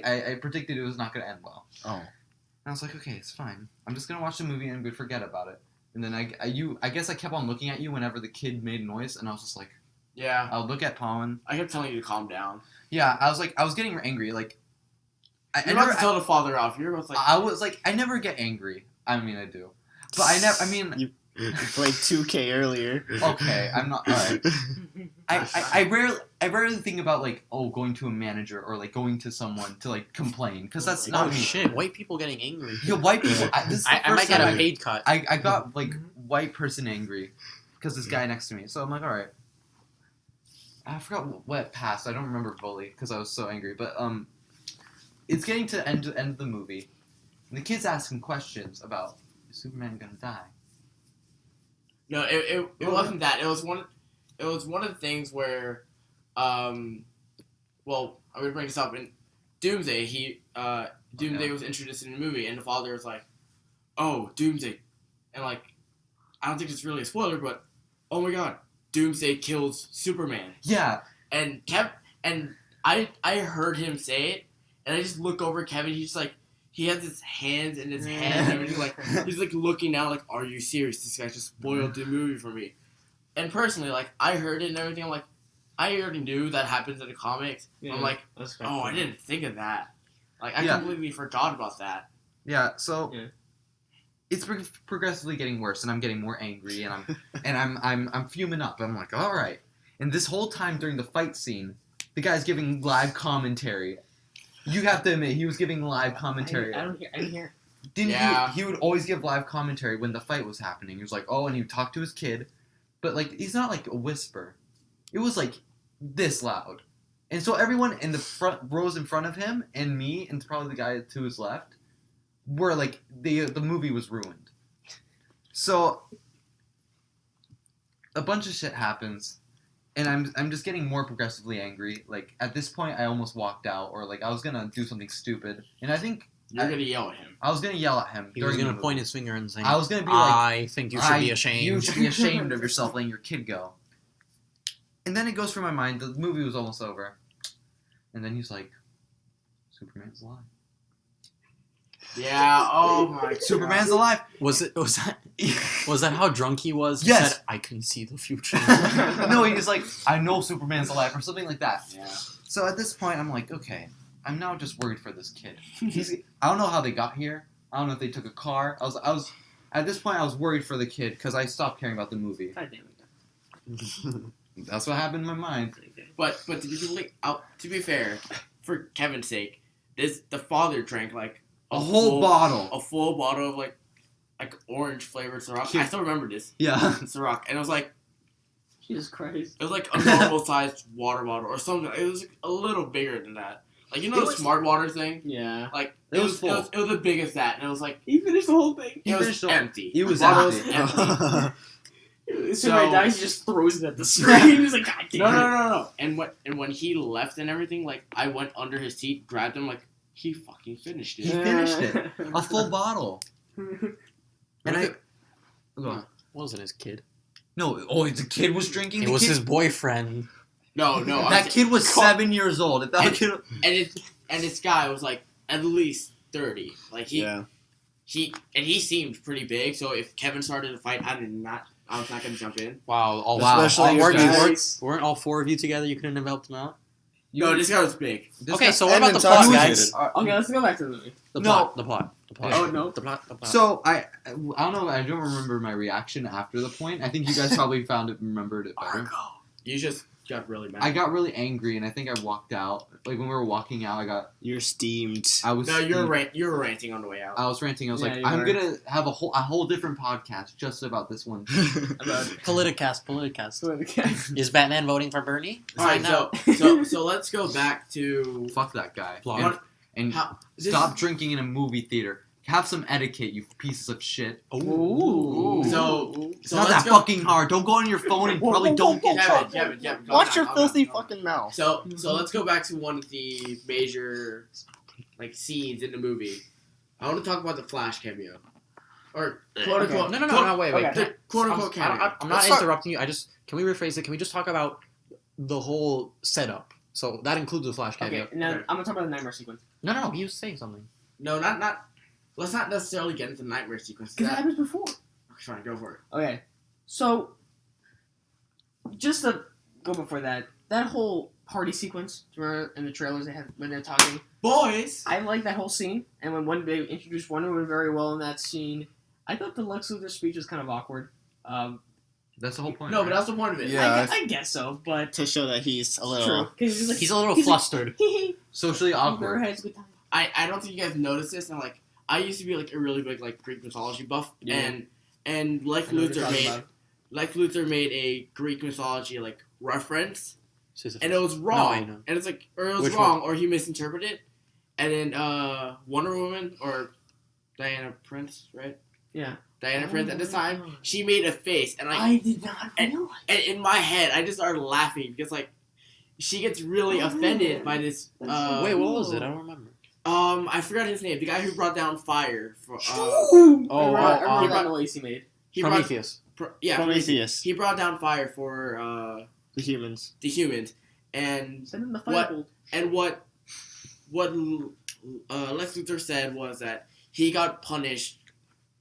I predicted it was not gonna end well. Oh. And I was like, okay, it's fine. I'm just gonna watch the movie and I'm gonna forget about it. And then I guess I kept on looking at you whenever the kid made noise, and I was just like, yeah, I'll look at Pollen. I kept telling you to calm down. Yeah, I was getting angry. Like, I You're never. about to tell the father off. You're both like, I was like, I never get angry. I mean, I do, but I never. I mean, You played 2K earlier. okay, I'm not. All right. I rarely think about like, oh, going to a manager or like going to someone to like complain, because that's not Oh me. shit! White people getting angry. Yeah, white people. This is the I might first get time a paid cut. I got like white person angry because this guy next to me. So I'm like, all right. I forgot what passed. I don't remember fully because I was so angry. But it's getting to the end of the movie, and the kid's asking questions about, is Superman gonna die? no, it wasn't that. It was one of the things where, well, I would bring this up in Doomsday. Doomsday was introduced in the movie, and the father was like, "Oh, Doomsday," and like, I don't think it's really a spoiler, but oh my god, Doomsday kills Superman. Yeah. And I heard him say it, and I just look over at Kevin. He's like, he has his hands in his head, and everything. Like he's like looking down, like, "Are you serious? This guy just spoiled the movie for me." and personally, like, I heard it and everything. I'm like, I already knew that happens in the comics. Yeah, I'm like, that's oh, I didn't think of that. Like, I Yeah. completely forgot about that. Yeah, so Yeah. it's progressively getting worse, and I'm getting more angry, and I'm fuming up. I'm like, all right. And this whole time during the fight scene, the guy's giving live commentary. You have to admit, he was giving live commentary. I didn't hear. Didn't Yeah. he would always give live commentary when the fight was happening. He was like, oh, and he would talk to his kid, but like he's not like a whisper. It was like this loud, and so everyone in the front rows in front of him and me and probably the guy to his left were like the movie was ruined. So a bunch of shit happens, and I'm just getting more progressively angry. Like at this point, I almost walked out, or like I was gonna do something stupid, and I think You're gonna yell at him. I was gonna yell at him. He was during going the to point movie. his finger and say, I was gonna be like, I think you should be ashamed. You should be ashamed of yourself letting your kid go. And then it goes through my mind. The movie was almost over, and then he's like, "Superman's alive. Yeah. Oh my. Superman's alive." Was that how drunk he was? He Yes. said, I can see the future. No, he was like, "I know Superman's alive," or something like that. Yeah. So at this point, I'm like, okay, I'm now just worried for this kid. I don't know how they got here. I don't know if they took a car. I was at this point, I was worried for the kid because I stopped caring about the movie. God damn it. That's what happened in my mind. But to be fair, for Kevin's sake, the father drank like A whole bottle. a full bottle of like orange flavored Ciroc. I still remember this Yeah. Ciroc, and it was like Jesus Christ. a normal sized water bottle or something. It was like, a little bigger than that. Like, you know, It the was- smart water thing. Yeah. Like It was full. It was the biggest that, and it was like He finished the whole thing. it was finished the- empty. it was The bottle empty. Superman dies, he just throws it at the screen. He's like, God damn No. And when he left and everything, like I went under his seat, grabbed him, like he fucking finished He it. finished it. A full bottle. And I. Go on. Wasn't his kid. No, the kid was drinking. It The was kid, his boyfriend. No. that kid was 7 years old. If that kid, And this guy was like at least 30. Like Yeah. he seemed pretty big. So if Kevin started a fight, I was not gonna jump in. Wow. Especially all if you guys- weren't all four of you together? You couldn't have helped him out? No, this guy was big. Okay, so what and about the plot, intoxicated. guys? Okay, let's go back to the movie. The No. plot. Oh, no. The plot. So I don't know. I don't remember my reaction after the point. I think you guys probably remembered it better. You just got really mad. I got really angry, and I think I walked out. Like when we were walking out, You're steamed. I was. No, you were ranting on the way out. I was ranting. I was Yeah, like, you I'm were. gonna have a whole different podcast just about this one. Politicast. Is Batman voting for Bernie? All right, Sign so let's go back to Fuck that guy. Plot. And how. stop drinking in a movie theater. Have some etiquette, you pieces of shit. Ooh. So It's not let's that go- fucking hard. Don't go on your phone and probably don't get Kevin, calm Watch down, your calm filthy down, calm down. fucking mouth. So let's go back to one of the major scenes in the movie. I want to talk about the Flash cameo, or quote Okay. unquote. No, wait. Okay. The quote unquote cameo. I'm not interrupting you. Can we rephrase it? Can we just talk about the whole setup? So that includes the Flash cameo. Okay, now I'm gonna talk about the nightmare sequence. No. He was saying something. No, not. Let's not necessarily get into the nightmare sequence. Because it That, happens before. fine, go for it. Okay, so just to go before that whole party sequence where in the trailers they have when they're talking, Boys. I like that whole scene. And when they introduced Wonder Woman very well in that scene, I thought the Lex Luthor speech was kind of awkward. That's the whole point. No, right? but that's the point of it. Yeah. I guess so, but To show that he's a true. little. 'Cause he's, like, He's a little he's like, flustered. Socially Never awkward. had a good time. I don't think you guys noticed this, and like I used to be like a really big like Greek mythology buff, Yeah. and Lex I know what you're talking Luthor made a Greek mythology like reference, And and it was I wrong, know. and it's like or it was Which wrong, or he misinterpreted it, and then Wonder Woman or Diana Prince, right? Yeah. Diana Prince at this time, she made a face, and like I did not and- realize. and in my head, I just started laughing because like she gets really Oh, offended by this. Wait, what was it? I don't remember. I forgot his name. The guy who brought down fire for. I remember he that brought- noise he made. He brought, Prometheus. Prometheus. he brought down fire for The humans. the humans, and Send him the What? firebolt. and what Lex Luthor said was that he got punished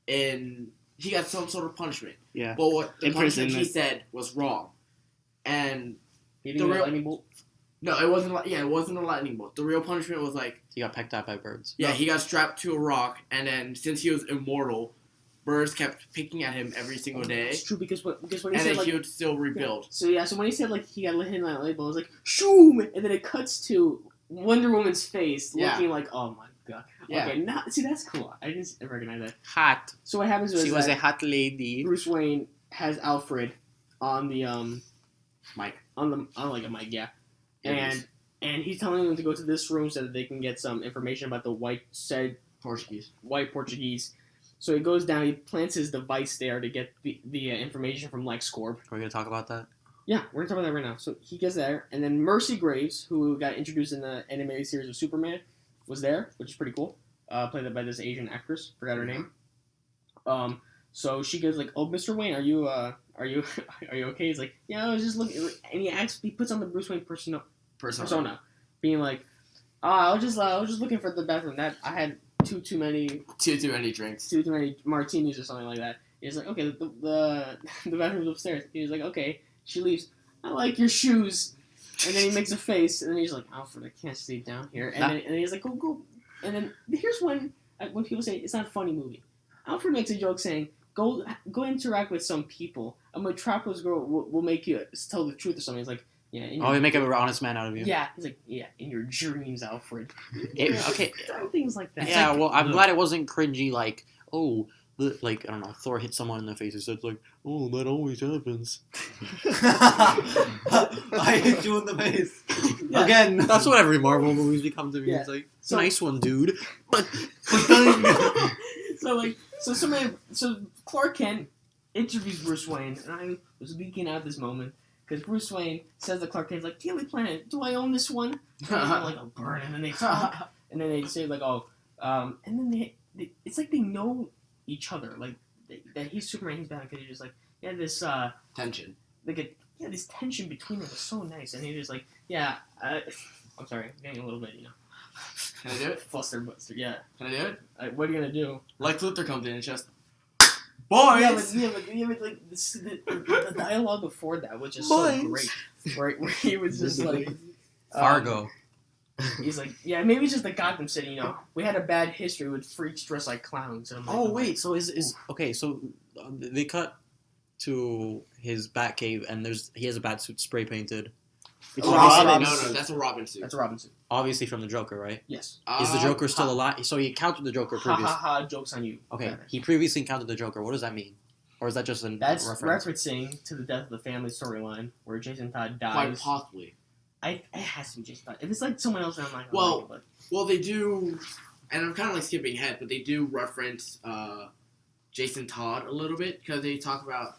in he got some sort of punishment. Yeah. But what the punishment he Imprisonment. said was wrong, and He The didn't get a real- lightning bolt. no, it wasn't. It wasn't a lightning bolt. The real punishment was like, He got pecked at by birds. yeah, he got strapped to a rock, and then since he was immortal, birds kept picking at him every single day, It's true because when he and said then like he would still rebuild. so when he said like he got hit in that light bulb, it was like shoom, and then it cuts to Wonder Woman's face Yeah. looking like oh my god. Yeah. Okay, now see that's cool. I didn't recognize that. Hot. So what happens is She was a that hot lady. Bruce Wayne has Alfred on the Mike. on like a mic, yeah, and he's telling them to go to this room so that they can get some information about the white Portuguese. So he goes down, he plants his device there to get the information from Lex Corp. Are we gonna talk about that? Yeah, we're gonna talk about that right now. So he gets there, and then Mercy Graves, who got introduced in the animated series of Superman, was there, which is pretty cool. Played by this Asian actress, forgot her name. So she goes like, "Oh, Mr. Wayne, are you okay?" He's like, "Yeah, I was just looking," and he puts on the Bruce Wayne persona, being like, I was just looking for the bathroom. That I had too many drinks. too many martinis or something like that. He's like, okay, the bathroom's upstairs. He's like, okay. She leaves. I like your shoes. And then he makes a face, and then he's like, Alfred, I can't stay down here. And then he's like, go. And then here's when people say it's not a funny movie. Alfred makes a joke saying, go interact with some people. A metropolis girl will make you tell the truth or something. He's like, yeah. Oh, they make an honest man out of you. Yeah. He's like, yeah, in your dreams, Alfred. Okay. Things like that. Yeah, well, I'm glad it wasn't cringy like, oh, like, I don't know, Thor hit someone in the face. So it's like, oh, that always happens. I hit you in the face. Yeah. Again. That's what every Marvel movie's become to me. Yeah. It's like, So- nice one, dude. But So Clark Kent interviews Bruce Wayne, and I was leaking out this moment because Bruce Wayne says to Clark Kent, he's like, Daily Planet, do I own this one? And I'm like, oh, burn. And then they talk, and then they say like, oh, and then they it's like they know each other, like that he's Superman, he's Batman, because he's just like, yeah, this Tension. this tension between them is so nice, and he's just like, yeah, I'm sorry, I'm getting a little bit, Can I do it? flustered, yeah. Can I do it? What are you gonna do? Lex Luthor comes in and just, Yeah, boys. but like the dialogue before that was just so great. Where he was just like Fargo. He's like, yeah, maybe it's just the Gotham City. We had a bad history with freaks dressed like clowns. And I'm like, Oh, wait, so is okay, so they cut to his Batcave, and he has a bat suit spray painted. No, that's a Robin suit. That's a Robin suit. Obviously from the Joker, right? Yes. Is the Joker still alive? So he encountered the Joker Ha previously. ha ha! Jokes on you. Okay, Batman. he previously encountered the Joker. What does that mean? Or is that just a That's reference? referencing to the Death of the Family storyline where Jason Todd Quite dies. possibly. It has to be Jason Todd. If it's like someone else, then I'm like, Well, like it, but Well, they do, and I'm kind of like skipping ahead, but they do reference Jason Todd a little bit because they talk about.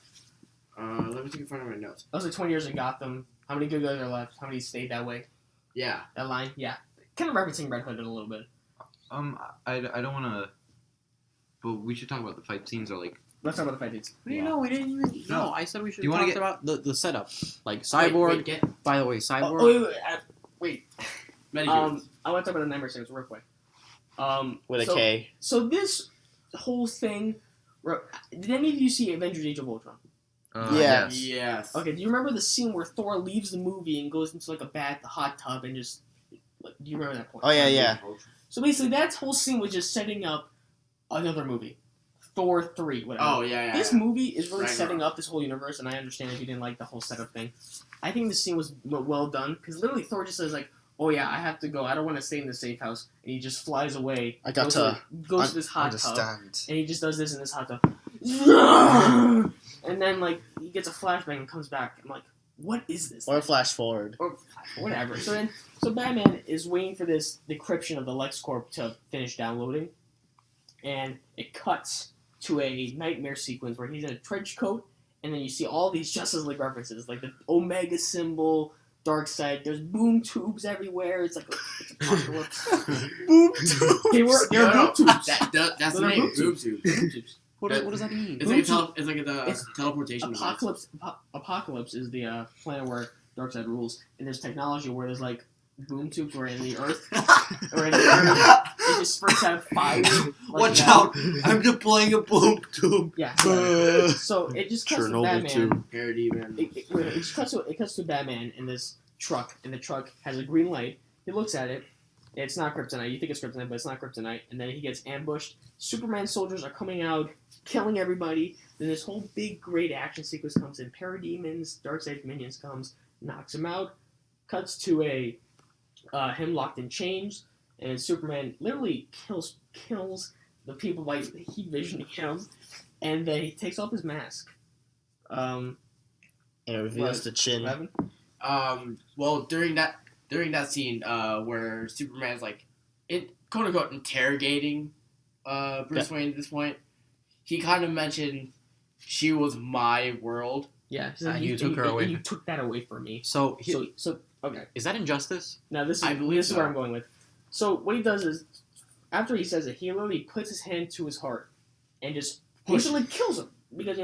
Let me take in front of my notes. that was like 20 years in Gotham. How many good guys are left? How many stayed that way? Yeah. That line, yeah. Kind of referencing Red Hood a little bit. I don't want to, but we should talk about the fight scenes. Or like, Let's talk about the fight scenes. No, we didn't even. No, I said we should Do you wanna talk get- about the setup. Like, Cyborg. By the way, Cyborg. Wait. Metahuman. I want to talk about the Nightmare Series real quick. With a K. So this whole thing. Did any of you see Avengers: Age of Ultron? Yeah. Yes. Okay. Do you remember the scene where Thor leaves the movie and goes into like the hot tub, and just? Like, do you remember that point? Oh yeah. So basically, that whole scene was just setting up another movie, Thor 3, whatever. Oh yeah. This movie is really Ragnarok. setting up this whole universe, and I understand if you didn't like the whole setup thing. I think the scene was well done, because literally Thor just says like, oh yeah, I have to go, I don't want to stay in the safe house, and he just flies away, I got goes to this hot tub, understand. and he just does this in this hot tub. And then like, he gets a flashback and comes back, I'm like, what is this? Or flash forward. Or whatever. So Batman is waiting for this decryption of the LexCorp to finish downloading, and it cuts to a nightmare sequence where he's in a trench coat, and then you see all these Justice League references, like the Omega symbol, Darkseid. There's boom tubes everywhere. It's like it's apocalypse. Boom tubes. They're boom tubes. That's the They're name. boom Boob tubes. tube. Boom tubes. What does that mean? It's like a It's teleportation. device. Apocalypse is the planet where Darkseid rules, and there's technology where there's like boom tubes or in the earth, it just spurts out fire. Like Watch that. out! I'm deploying a boom tube. Yeah. So it just cuts to Chernobyl Batman. 2. Parody, man. It just cuts to Batman in this truck, and the truck has a green light. He looks at it. It's not kryptonite. You think it's kryptonite, but it's not kryptonite. And then he gets ambushed. Superman soldiers are coming out, killing everybody. Then this whole big, great action sequence comes in. Parademons, Darkseid minions comes, knocks him out. Cuts to him locked in chains, and Superman literally kills the people by heat visioning him, and then he takes off his mask. It reveals the chin. Evan? Well, during that scene, where Superman's like, quote unquote interrogating, Bruce Wayne at this point, he kind of mentioned she was my world. Yeah, You took her away. You took that away from me. So Okay. is that injustice? Now this I believe is where so. I'm going with. So what he does is, after he says it, he literally puts his hand to his heart, and just instantly kills him because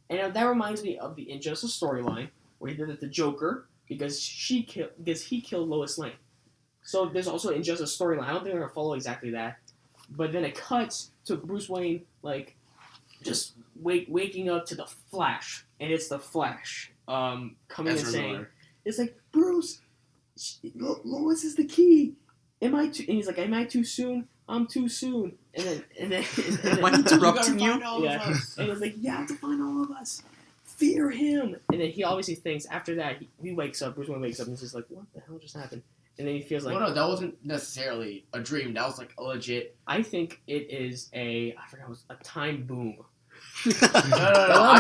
and that reminds me of the Injustice storyline where he did it to Joker because he killed Lois Lane. So there's also an Injustice storyline. I don't think they're gonna follow exactly that, but then it cuts to Bruce Wayne just waking up to the Flash, and it's the Flash coming and saying, it's like, Bruce, Lois is the key. Am I too? And he's like, am I too soon? I'm too soon. And then Am I interrupting you? Yeah. And he's like, you have to find all of us. Fear him. And then he obviously thinks after that he wakes up. Bruce Wayne wakes up and he's just like, what the hell just happened? And then he feels like, Well, no, that wasn't necessarily a dream. That was like a legit. I think it is a time boom. No,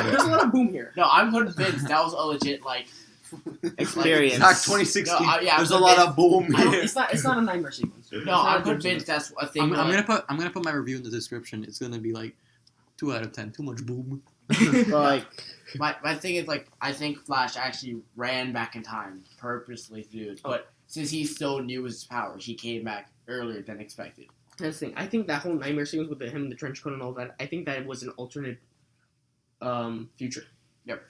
There's a lot of boom here. No, I'm convinced that was a legit like Experience. Attack 2016. No, yeah, There's I'm a lot of boom I don't- here. it's not a nightmare sequence. It's No, not I'm a dream convinced sequence. that's a thing. I'm gonna put my review in the description. It's gonna be like 2 out of 10. Too much boom. Like, My thing is like I think Flash actually ran back in time purposely to do it, but since he still knew his powers, he came back earlier than expected. That's the thing. I think that whole nightmare sequence with him in the trench coat and all that, I think that was an alternate future. Yep.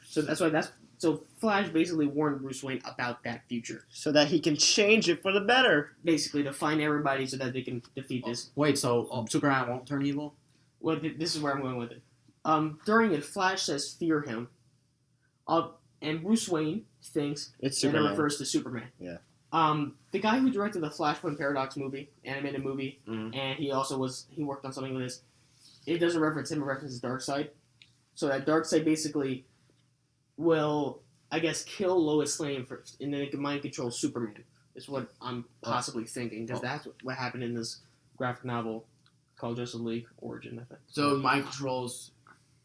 So Flash basically warned Bruce Wayne about that future. so that he can change it for the better. Basically to find everybody so that they can defeat this. Wait, so Superman won't turn evil? Well, this is where I'm going with it. During it, Flash says fear him. And Bruce Wayne thinks It's and it Superman. refers to Superman. Yeah. The guy who directed the Flashpoint Paradox movie, animated movie, Mhm. and he worked on something with this. It doesn't reference him; it references Darkseid. So that Darkseid basically will, I guess, kill Lois Lane first, and then it can mind control Superman. Is what I'm possibly thinking, because that's what happened in this graphic novel called Justice League Origin, I think. So mind controls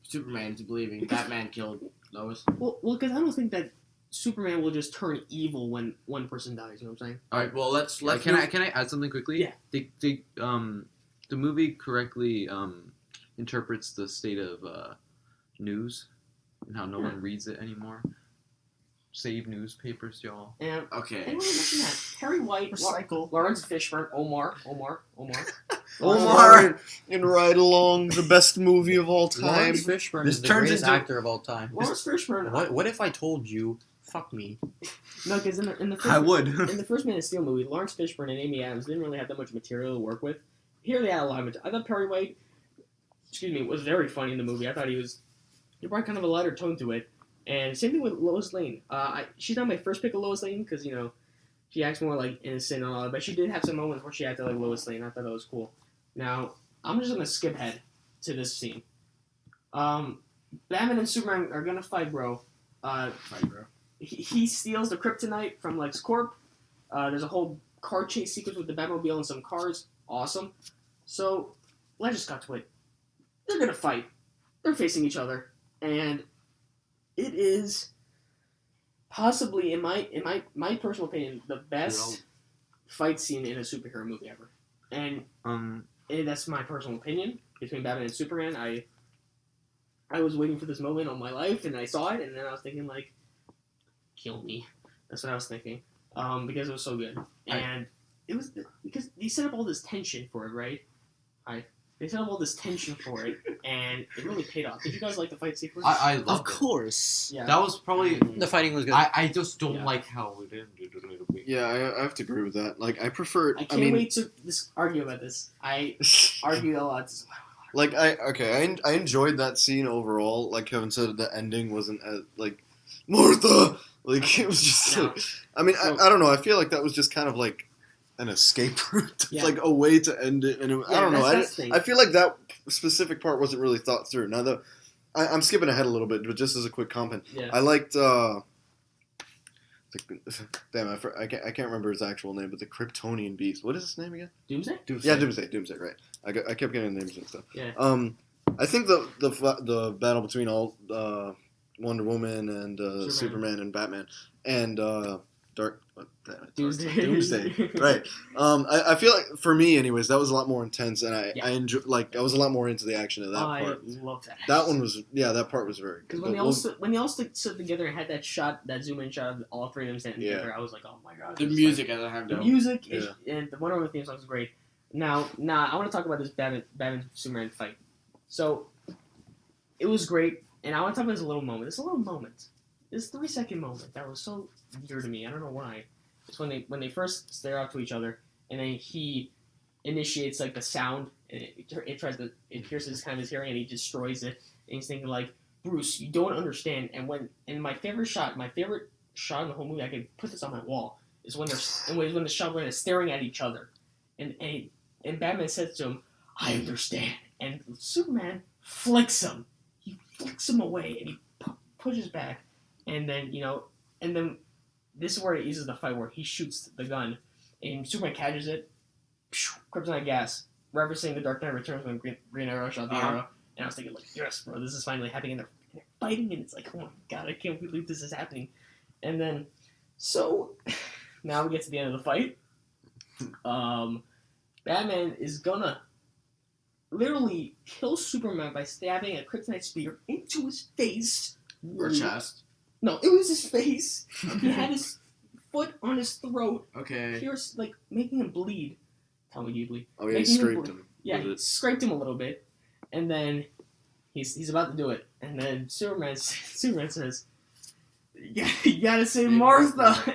Superman into believing Batman killed Lois. Well, because I don't think that Superman will just turn evil when one person dies. You know what I'm saying? All right, well let's Can I add something quickly? Yeah. The movie correctly interprets the state of news and how no one reads it anymore. Save newspapers, y'all. And Okay. anyone mention that? Harry White, Recycle. Lawrence Fishburne, Omar. Omar and Ride Along, the best movie of all time. Lawrence Fishburne This is the turns greatest into- actor of all time. Lawrence Fishburne. What if I told you, fuck me? No, because in the first, I would. in the first Man of Steel movie, Lawrence Fishburne and Amy Adams didn't really have that much material to work with. Here they had a lot of material. I thought Perry White, was very funny in the movie. I thought he brought kind of a lighter tone to it. And same thing with Lois Lane. She's not my first pick of Lois Lane because, she acts more like innocent and all that. But she did have some moments where she acted like Lois Lane. I thought that was cool. Now, I'm just going to skip ahead to this scene. Batman and Superman are going to fight, bro. He steals the kryptonite from Lex Corp. There's a whole car chase sequence with the Batmobile and some cars. Awesome. So, let's just cut to it. They're going to fight. They're facing each other. And it is possibly, in my personal opinion, the best fight scene in a superhero movie ever. And that's my personal opinion between Batman and Superman. I was waiting for this moment all my life, and I saw it, and then I was thinking, like, kill me. That's what I was thinking. Because it was so good. And it was because they set up all this tension for it, right? They set up all this tension for it, and it really paid off. Did you guys like the fight sequence? I Of love it. course. Yeah. That was probably. The fighting was good. I just don't Yeah. like how it ended a little bit. I have to agree with that. Like, I prefer. I can't wait to argue about this. I argue a lot. Like, I enjoyed that scene overall. Like Kevin said, the ending wasn't as, like, Martha! Like, it was just, No. like, I mean, I don't know. I feel like that was just kind of like an escape route. Yeah. Like, a way to end it. And I don't know. that's the thing. I feel like that specific part wasn't really thought through. Now, I'm skipping ahead a little bit, but just as a quick comment. Yeah. I liked, damn, I can't remember his actual name, but the Kryptonian beast. What is his name again? Doomsday? Yeah, Doomsday, right. I kept getting the names mixed up. Yeah. I think the battle between all Wonder Woman and Superman and Batman and Doomsday. Right. I feel like, for me anyways, that was a lot more intense, and I enjoy, like, I was a lot more into the action of that part. I love that. That one was, that part was very good. Because when they all stood together and had that zoom in shot of all three of them standing together, I was like, oh my god. The music at the time, The music and the Wonder Woman theme song was great. Now, I want to talk about this Batman Superman fight. So, it was great, and I want to talk about this little moment. This 3-second moment that was so dear to me. I don't know why. It's when they first stare out to each other, and then he initiates like the sound, and it pierces kind of his hearing, and he destroys it. And he's thinking like, Bruce, you don't understand. And my favorite shot in the whole movie, I could put this on my wall, is when the shot when they're staring at each other, and Batman says to him, I understand, and Superman flicks him. He flicks him away, and he pushes back, and then this is where it eases the fight, where he shoots the gun, and Superman catches it, kryptonite gas, referencing the Dark Knight Returns when Green Arrow shot the arrow, and I was thinking, like, yes, bro, this is finally happening, and they're fighting, and it's like, oh my god, I can't believe this is happening. And then, so, now we get to the end of the fight. Batman is gonna literally kill Superman by stabbing a kryptonite spear into his face. Or chest. No, it was his face. He had his foot on his throat. Okay. Pierce, like, making him bleed. Tell me you bleed. Oh yeah, he scraped him. Yeah, he scraped him a little bit, and then he's about to do it, and then Superman says, "You gotta say Martha,"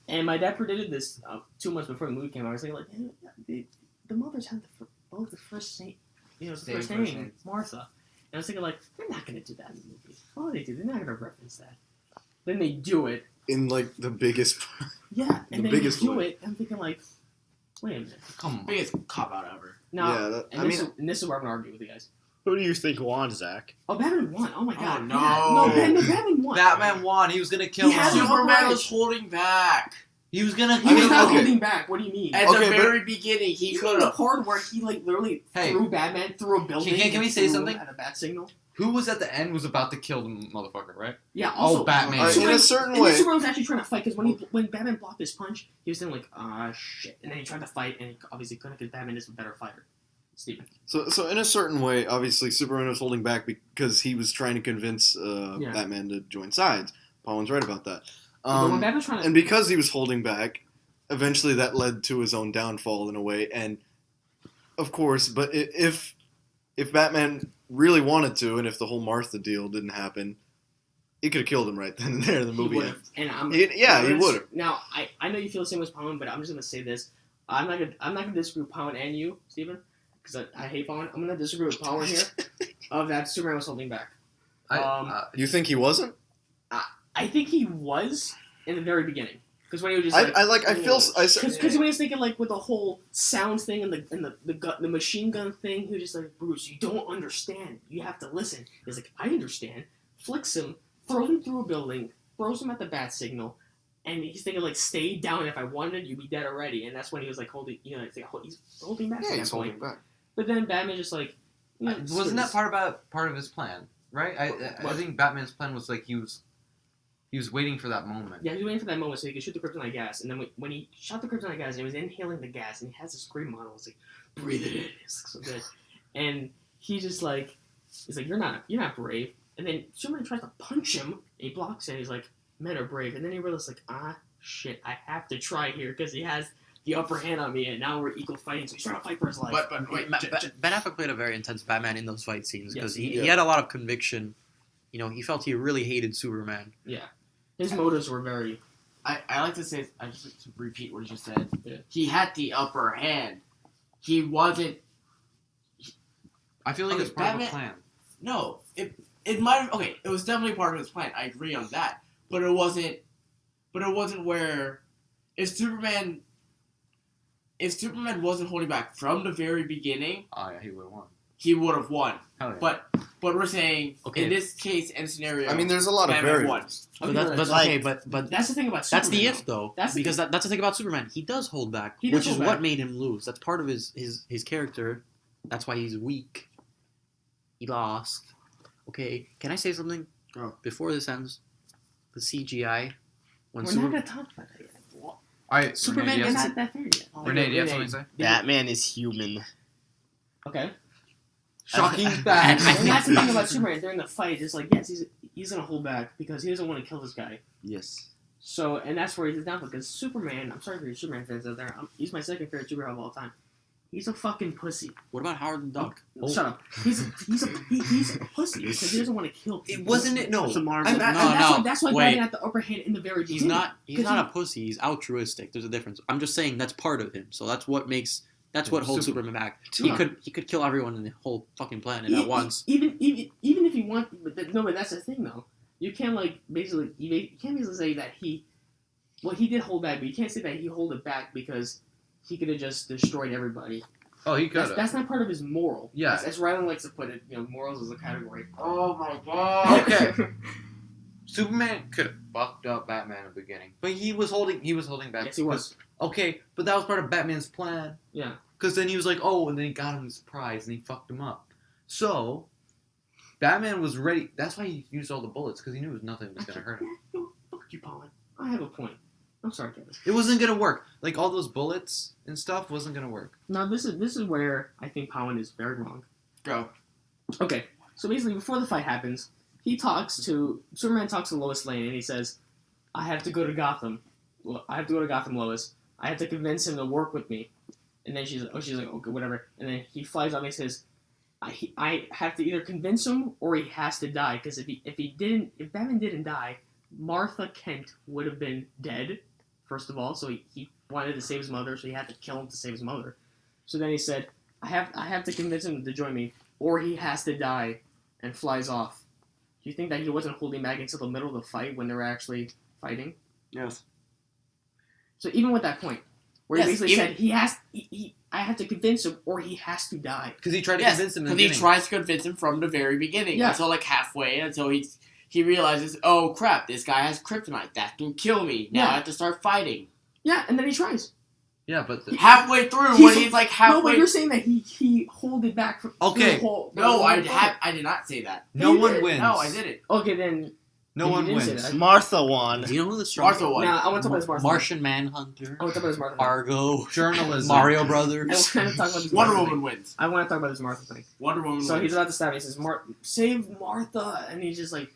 and my dad predicted this 2 months before the movie came out. I was thinking, like, the mothers had both the first name, the first name, Martha. And I was thinking, like, they're not going to do that in the movie. Why would they do? They're not going to reference that. Then they do it. In, like, the biggest... Yeah, and then they do way. it. I'm thinking, like, wait a minute. Come on. Biggest cop-out ever. No, this is where I'm going to argue with you guys. Who do you think won, Zach? Oh, Batman won. Oh, my God. Oh, no. Yeah. No, Batman won. Batman won. He was gonna kill He had him. the Superman upper was edge. holding back. He was gonna. He was not okay. holding back. What do you mean? At the very beginning, he You could know the have. part where he, like, literally threw Batman through a building? Can we say threw something? At a bat signal? Who was at the end was about to kill the motherfucker, right? Yeah, also... Batman. In a certain way... Superman was actually trying to fight, because when Batman blocked his punch, he was saying, like, shit. And then he tried to fight, and he obviously couldn't, because Batman is a better fighter. Steven. So in a certain way, obviously, Superman was holding back because he was trying to convince Batman to join sides. Pollen's right about that. But when Batman's trying to... And because he was holding back, eventually that led to his own downfall in a way. And, of course, but if Batman really wanted to, and if the whole Martha deal didn't happen, he could have killed him right then and there in the movie. He would have. Now, I know you feel the same as Pollen, but I'm just going to say this. I'm not gonna disagree with Pollen and you, Steven. Because I hate Pollen. I'm going to disagree with Pollen here of that Superman was holding back. You think he wasn't? I think he was in the very beginning. Because when he was just because when he was thinking, like, with the whole sound thing and the machine gun thing, he was just like, Bruce, you don't understand. You have to listen. He's like, I understand. Flicks him, throws him through a building, throws him at the bat signal, and he's thinking, like, stay down. If I wanted, you'd be dead already. And that's when he was like holding, he's holding back. Yeah, he's holding back. But then Batman just like, wasn't that part of his plan, right? I think Batman's plan was like he was waiting for that moment. Yeah, he was waiting for that moment so he could shoot the kryptonite gas. And then when he shot the kryptonite gas, he was inhaling the gas, and he has this great model. It's like, breathe it in. It's so good. And he's like, you're not brave. And then Superman tries to punch him. And he blocks it. And he's like, men are brave. And then he realizes, like, shit, I have to try here because he has the upper hand on me, and now we're equal fighting. So he's trying to fight for his life. But wait, Ben Affleck played a very intense Batman in those fight scenes because Yes, he had a lot of conviction. He felt he really hated Superman. Yeah. His motives were very I like to say, I just like to repeat what you just said. Yeah. He had the upper hand. He wasn't. I feel like Okay, it's part of Batman- a plan. No, it might have. Okay, it was definitely part of his plan. I agree on that. But it wasn't. But it wasn't where if Superman wasn't holding back from the very beginning, Oh yeah, he would have won. he would have won. Hell yeah. But we're saying Okay. in this case and scenario, I mean, there's a lot of Batman variables. Okay, But that's the thing about that's Superman. the if though. That's the- Because that's the thing about Superman. He does hold back, He does which is hold what back. made him lose. That's part of his character. That's why he's weak. He lost. Okay, can I say something? Go. Before this ends, the CGI when We're not gonna talk about that yet. All right, Superman Renee, do you It's have not that fair yet. Renee, do you have something to say? Batman is human. Okay. Shocking And fact. that's the thing about Superman. During the fight, it's like, yes, he's gonna hold back because he doesn't want to kill this guy. Yes. So, and that's where he's down because Superman. I'm sorry for your Superman fans out there. He's my second favorite superhero of all time. He's a fucking pussy. what about Howard the Duck? Shut up. He's a pussy because he doesn't want to kill people. It wasn't it. No. It's a Marvel. And No, that's why wait. Batman had the upper hand in the very He's beginning. not. He's 'Cause not a pussy. He's altruistic. There's a difference. I'm just saying that's part of him. So that's what makes. That's what holds Superman back. Yeah. He could kill everyone in the whole fucking planet at once. Even if he wants, but that's the thing though. You can't basically say that he did hold back, but you can't say that he held it back because he could have just destroyed everybody. Oh, he could have. That's not part of his moral. Yeah. As Rylan likes to put it, morals is a category. Oh my god. Okay. Superman could have fucked up Batman in the beginning, but he was holding back. Yes, he was. Okay, but that was part of Batman's plan. Yeah. Because then he was like, oh, and then he got him the surprise, and he fucked him up. So, Batman was ready. That's why he used all the bullets, because he knew nothing was going to hurt him. Fuck you, Colin. I have a point. I'm sorry, Kevin. It wasn't going to work. Like, all those bullets and stuff wasn't going to work. Now this is where I think Colin is very wrong. Go. Okay, so basically before the fight happens, Superman talks to Lois Lane and he says, I have to go to Gotham. I have to go to Gotham, Lois. I have to convince him to work with me. And then she's like, okay, whatever. And then he flies off and he says, I have to either convince him or he has to die. Because if Batman didn't die, Martha Kent would have been dead, first of all. So he wanted to save his mother, so he had to kill him to save his mother. So then he said, I have to convince him to join me, or he has to die, and flies off. Do you think that he wasn't holding back until the middle of the fight when they were actually fighting? Yes. So even with that point, where Yes, he basically even- said I have to convince him or he has to die. Because he tried to Yes, convince him in the because he beginning. tries to convince him from the very beginning. Yeah. Until halfway, until he realizes, oh crap, this guy has kryptonite. That can kill me. Now Yeah. I have to start fighting. Yeah, and then he tries. Yeah, but... Halfway through, He's- when he's No, but halfway. you're saying that he hold it back for Okay. the whole. the No, whole I fight. did not say that. no You one did. wins. No, I didn't. Okay, then. No You one didn't say wins. that. Martha won. Do you know who the strongest? Martha won. Now I want to talk about this Martha. Martian Manhunter, I want to talk about this Martha. thing. Argo, Journalism. Mario I Brothers. want to talk about this Wonder Martha Woman thing. wins. I want to talk about this Martha thing. Wonder Woman So wins. he's about to stab me. He says, "Save Martha," and he's just like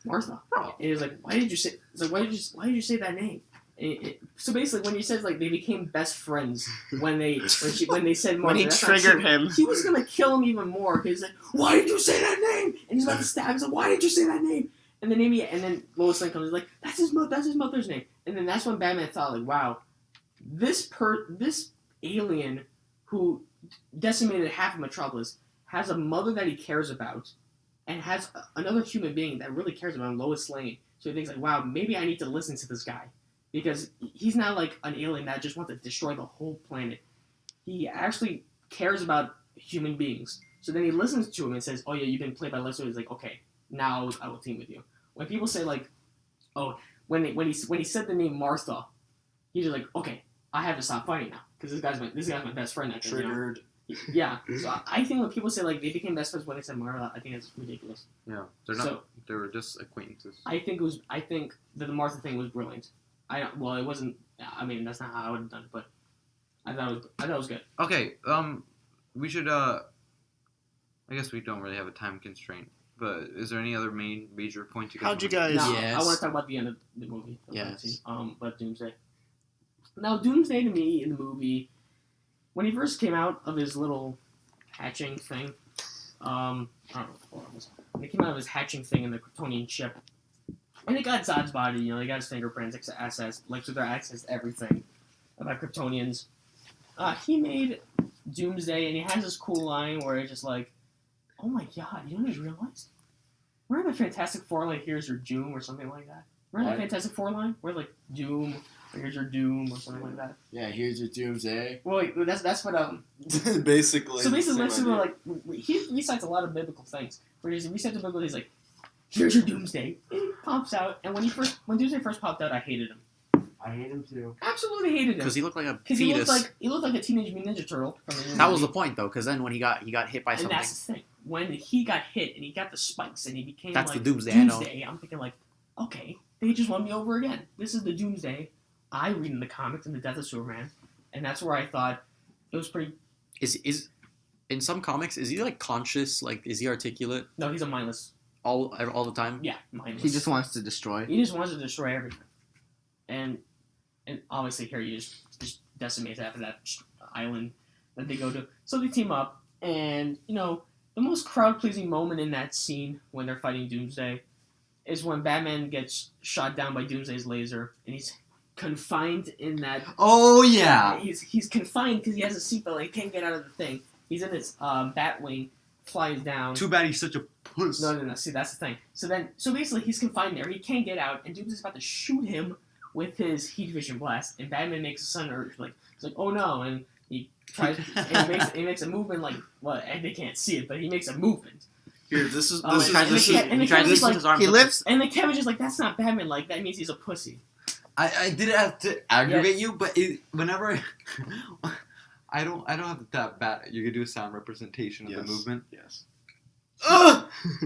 Martha. And he's like, "Why did you say?" He's like, "Why did you say that name?" And so basically, when he says they became best friends when they said Martha, When he that's not triggered true. him. He was gonna kill him even more because he's like, "Why did you say that name?" And he's about to stab. He's like, "Why did you say that name?" And then Lois Lane comes. He's like, "That's his mother's name." And then that's when Batman thought, like, "Wow, this alien who decimated half of Metropolis has a mother that he cares about, and has another human being that really cares about him, Lois Lane." So he thinks like, "Wow, maybe I need to listen to this guy." Because he's not like an alien that just wants to destroy the whole planet. He actually cares about human beings. So then he listens to him and says, "Oh yeah, you've been played by Lex Luthor." He's like, "Okay, now I will team with you." When people say like, "Oh," when he said the name Martha, he's just like, "Okay, I have to stop fighting now because this guy's my best friend." Actually, you know? Triggered. Yeah. So I think when people say like they became best friends when they said Martha, I think it's ridiculous. Yeah, they're not. So- they were just acquaintances. I think that the Martha thing was brilliant. Well, it wasn't. I mean, that's not how I would have done it, but I thought it was good. Okay, we should, I guess we don't really have a time constraint, but is there any other major points you guys How'd you want- guys? No, Yes. I want to talk about the end of the movie. Yes. But Doomsday. Now, Doomsday to me in the movie, when he first came out of his little hatching thing, I don't know what it was. When he came out of his hatching thing in the Kryptonian ship, And they got Zod's body, they got his fingerprints, access, Lex Luthor accessed everything about Kryptonians. He made Doomsday, and he has this cool line where it's just like, oh my god, you know what I just realized? Remember the Fantastic Four, like, here's your Doom, or something like that? Remember the Fantastic Four line? Where, like, Doom, or here's your Doom, or something like that? Yeah, here's your Doomsday. Well, that's what, Basically. So basically, the same Lex Luthor, idea. like, he recites a lot of biblical things. Where he recites the biblical, he's like, here's your Doomsday. And he pops out, and when Doomsday first popped out, I hated him. I hate him too. Absolutely hated him. Because he looked like a Because fetus. he looked like a Teenage Mutant Ninja Turtle. From the That was movie. the point, though, because then when he got hit by And something, that's the thing. When he got hit and he got the spikes and he became that's like the Doomsday. I know. I'm thinking like, okay, they just won me over again. This is the Doomsday I read in the comics and the Death of Superman, and that's where I thought it was pretty. Is in some comics, is he like conscious? Like, is he articulate No, he's a mindless. all the time? Yeah, mindless. He just wants to destroy. He just wants to destroy everything, and obviously here he just decimates after that island that they go to. So they team up, and the most crowd-pleasing moment in that scene when they're fighting Doomsday is when Batman gets shot down by Doomsday's laser, and he's confined in that. Oh yeah. He's confined because he has a seatbelt. He can't get out of the thing. He's in his Batwing, flies down. Too bad he's such a puss. No. See, that's the thing. So basically, he's confined there. He can't get out, and Doomsday's about to shoot him with his heat vision blast. And Batman makes a sudden urge, like he's like, "Oh no!" And he tries. And he makes a movement like, well, and they can't see it, but he makes a movement. Here, this is Oh, this and is the cat- and the cat was like- his arms He up. lives. And then Kevin's just like, "That's not Batman. Like that means he's a pussy." I didn't have to aggravate you, but whenever I don't have that bad. You could do a sound representation of Yes. the movement. Yes.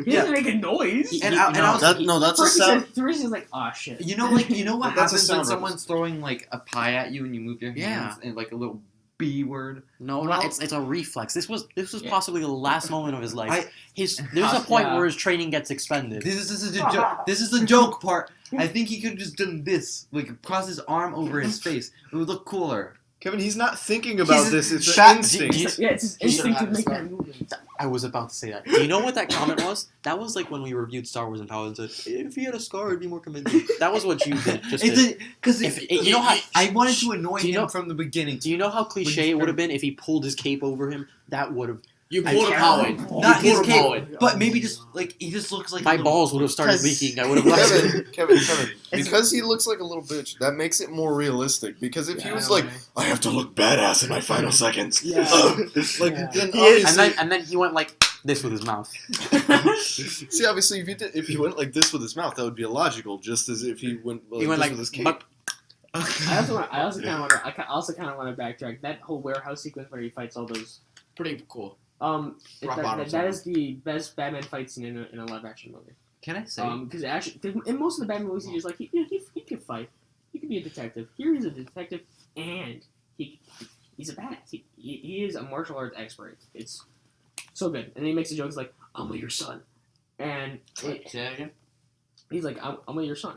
He doesn't make a noise. And I was That's a First sound. he's like, "Oh shit." You know what That's a happens when sound someone's throwing like a pie at you and you move your hands Yeah. and like a little B word. No, Well- it's a reflex. This was Yeah. possibly the last moment of his life. I- There's a point Yeah. where his training gets expended. This is the joke part. I think he could have just done this, like cross his arm over his face. It would look cooler. Kevin, he's not thinking about He's this. It's shot- an instinct. Yeah, it's his He should've instinct to had make to that movement. I was about to say that. Do you know what that comment was? That was like when we reviewed Star Wars and Power and said, if he had a scar, it'd be more convincing. That was what you did. Because you know how I wanted to annoy do you him know- from the beginning. Do you know how cliche it would have been if he pulled his cape over him? That would have. You I pulled a can't- Howard. Not You his pulled a cape, Howard. but maybe just like he just looks like My a little- balls would have started 'Cause- leaking. I would have left. Kevin, because he looks like a little bitch, that makes it more realistic. Because if he was like, I have to look badass in my final seconds, Yeah. like Yeah. then And obviously, then he went like this with his mouth. see, obviously, if he went like this with his mouth, that would be illogical. Just as if he went like He went this like, with his cape. "Buck." I also kind of want to backtrack. That whole warehouse sequence where he fights all those. Pretty cool. That bottom is the best Batman fight scene in a live action movie. Can I say? Because in most of the Batman movies, he's just like he can fight. He can be a detective. Here he's a detective, and he's a badass. He is a martial arts expert. It's so good. And then he makes a joke. He's like, "I'm your son," and Say that again. he's like, I'm your son.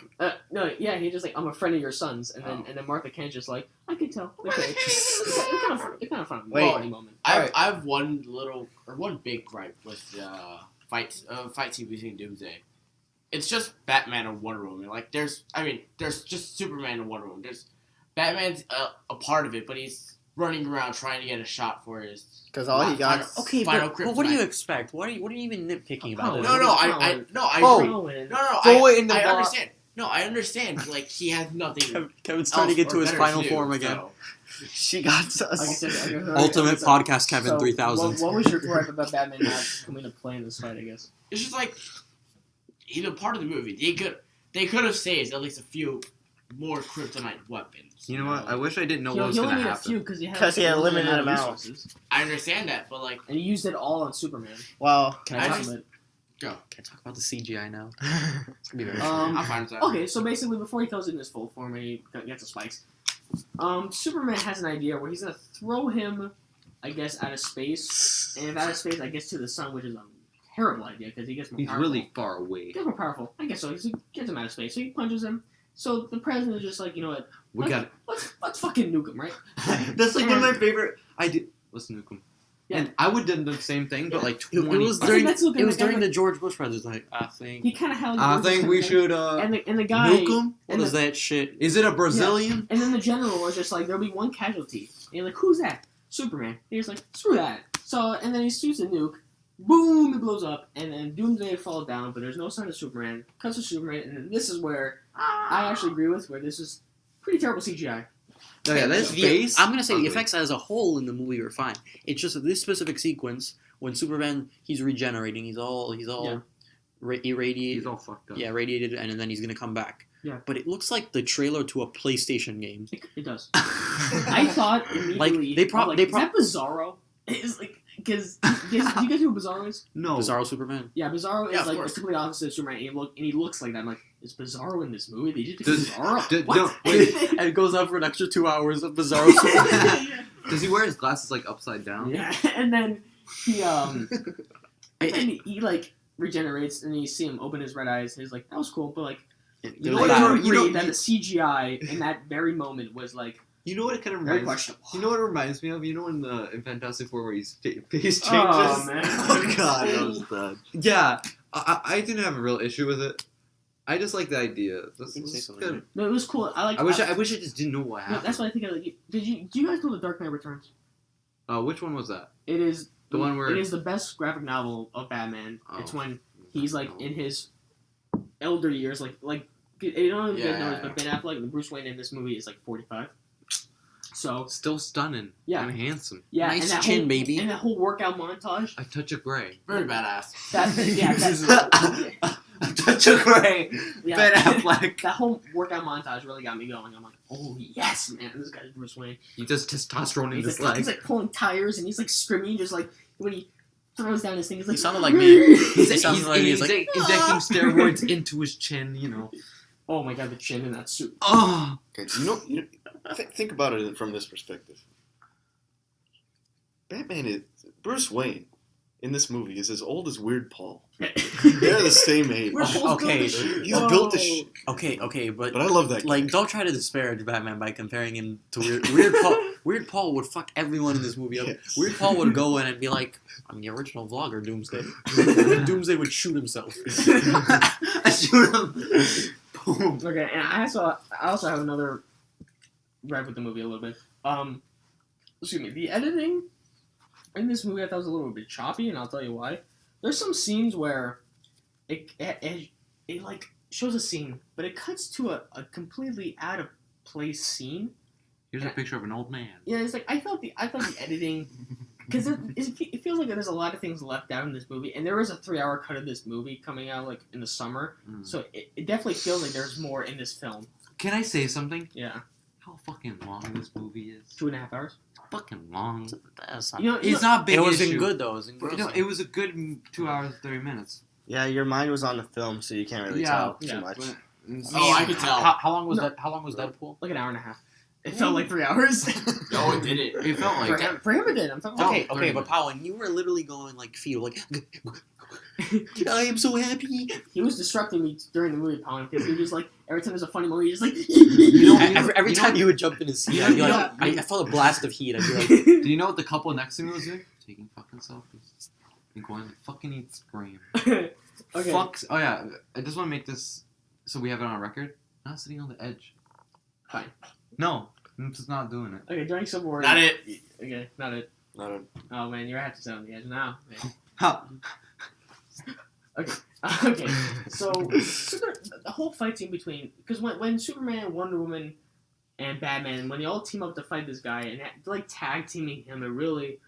No, yeah, he's just like, I'm a friend of your son's. And then Martha Kent's just like, I can tell. Okay. It's kind of fun. Wait. Funny moment. I have one big gripe with the fight scene between Doomsday. It's just Batman and Wonder Woman. Like there's just Superman and Wonder Woman. There's Batman's a part of it, but he's running around trying to get a shot for his. Because all he got. Okay, Final but what do you kryptonite. expect? What are you even nitpicking about? Oh, this? No, I agree. Colin. Throw it in the I box. understand. No, I understand. Like he has nothing. Kevin's turning else into or his better final to do, form again. so. She got Like I us. said, Ultimate Podcast Kevin so 3000. What was your gripe about Batman not coming to play in this fight? I guess. It's just like he's a part of the movie. They could have saved at least a few more kryptonite weapons. You know what? I wish I didn't know He what was only going to made a happen. few because he had 'Cause he had a limited amount. resources, I understand that, but like and he used it all on Superman. Well, Can I I, talk, just- can I talk about the CGI now? It's gonna be very short. I'm fine with that. Okay, so basically, before he goes in his full form and he gets the spikes, Superman has an idea where he's gonna throw him, I guess, out of space, and if out of space, I guess to the sun, which is a terrible idea because he gets more He's powerful. really far away. He gets more powerful. I guess so. He gets him out of space, so he punches him. So the president is just like, you know what? We got Let's fucking nuke him, right? That's like one of my favorite. Let's nuke him. Yeah. And I would have done the same thing, but like It 20. was I think during that's looking it was like- during the George Bush presidency. I think. He kind of held. I think we should And the guy. nuke him. What and is that shit? Is it a Brazilian? And then the general was just like, there'll be one casualty. And you're like, who's that? Superman. And he was like, screw that. So, and then he shoots a nuke. Boom! It blows up. And then Doomsday falls down, but there's no sign of Superman. Cuts to Superman. And then this is where I actually agree with, where this is pretty terrible CGI. Oh, yeah, that's face. I'm gonna say ugly. the effects as a whole in the movie are fine. It's just that this specific sequence when Superman he's regenerating, he's all Yeah. irradiated. He's all fucked up. Yeah, radiated, and then he's gonna come back. Yeah. But it looks like the trailer to a PlayStation game. It does. I thought immediately, they prob- like, they is prob- that Bizarro? It's like, because, do you guys know who Bizarro is? No. Bizarro Superman. Yeah, Bizarro Yeah, is of like the course. complete opposite of Superman, and he looks like that. I'm like, is Bizarro in this movie? They just pick Does- Bizarro? no, What? And it goes on for an extra 2 hours of Bizarro Superman. Does he wear his glasses like upside down? Yeah, and then he he like regenerates, and you see him open his red eyes. And he's like, that was cool, but like, You know I what, gotta you agree know- that the CGI in that very moment was like You know what it kind of very reminds? questionable. You know what it reminds me of? You know in Fantastic Four where his face changes? Oh man! Oh god, that was bad. Yeah, I didn't have a real issue with it. I just like the idea. This You can say is something, good. No, it was cool. I like. I wish I just didn't know what No, happened. that's what I think. Do you guys know The Dark Knight Returns? Which one was that? It is The one where- it is the best graphic novel of Batman. Oh. It's when he's like in his elder years, like you don't know if you guys know this, but Ben Affleck, the Bruce Wayne in this movie is like 45. So Still stunning. Yeah. And handsome. yeah, Nice and that chin, whole, baby. and that whole workout montage. A touch of gray. Very badass. A touch of gray. Yeah. Ben Affleck. That whole workout montage really got me going. I'm like, oh yes, man, this guy's Bruce Wayne. He does testosterone in He's his like, legs. he's like pulling tires and he's like screaming, just like when he throws down his thing. He's like, He sounded like me. He's, He sounded like he's he's like, injecting steroids into his chin, you know. oh my god, the chin in that suit. Oh. Okay, think about it from this perspective. Batman is Bruce Wayne in this movie is as old as Weird Paul. They're the same age. We're both Okay. built as shit. He's built as shit, okay, but but I love that guy. like, don't try to disparage Batman by comparing him to Weird Paul. Weird Paul would fuck everyone in this movie up. Yes. Weird Paul would go in and be like, I'm the original vlogger, Doomsday. Doomsday would shoot himself. I shoot him. Boom. Okay, and I also have another gripe with the movie a little bit. Excuse me, the editing in this movie I thought was a little bit choppy, and I'll tell you why. There's some scenes where it like shows a scene, but it cuts to a completely out of place scene. Here's a picture of an old man. Yeah, it's like I thought the editing, because it feels like there's a lot of things left out in this movie, and there is a 3-hour cut of this movie coming out like in the summer, so it definitely feels like there's more in this film. Can I say something? Yeah, How fucking long this movie is? 2.5 hours. Fucking long. That's not, You know, It's not a big it was issue. in good though. It was in good. No, it was a good 2 hours 30 minutes. Yeah, your mind was on the film, so you can't really tell yeah, too much. Oh, I could tell. How long was No. that? How long was Deadpool? Like an hour and a half. It felt like 3 hours. No, it did it. It felt for, like him, for him, it did. I'm talking about. Okay, 30 but Powell, and you were literally going like fetal, like I am so happy. He was disrupting me during the movie, Colin, because he was just like every time there's a funny moment, he just like. Every time you would jump in his seat, I'd be like, Yeah. I felt a blast of heat. I'd be like, Do you know what the couple next to me was doing? Taking fucking selfies. And going to fucking eat scream. Okay. Fucks. Oh yeah, I just want to make this so we have it on record. Not sitting on the edge. Fine. No, I'm just not doing it. Okay, during Civil War. Not it. Okay, not it. Not a, Oh man, you're gonna have to sit on the edge now. Man. Ha. Okay, so the whole fight scene between, because when Superman, Wonder Woman, and Batman, when they all team up to fight this guy and like tag teaming him, it really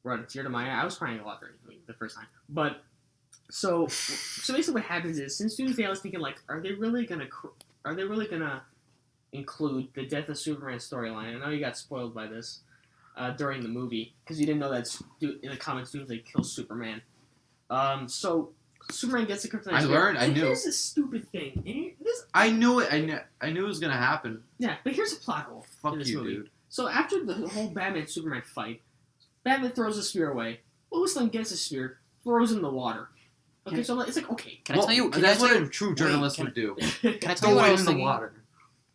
brought a tear to my eye. I was crying a lot during the first time, but so basically what happens is, since Doomsday, I was thinking like, are they really gonna include the death of Superman storyline? I know you got spoiled by this during the movie because you didn't know that in the comics Doomsday kills Superman. So Superman gets the kryptonite. I learned. I And knew. Here's the stupid thing. I knew it. I knew it was gonna happen. Yeah, but here's a plot hole Fuck in this you, movie. dude. So after the whole Batman-Superman fight, Batman throws a spear away. Lois Lane gets a spear, throws it in the water. Okay, so it's like, okay. can I tell you? Can That's I tell what you? a true journalist can would do. Can I tell you Throw what I it was in the thinking? water.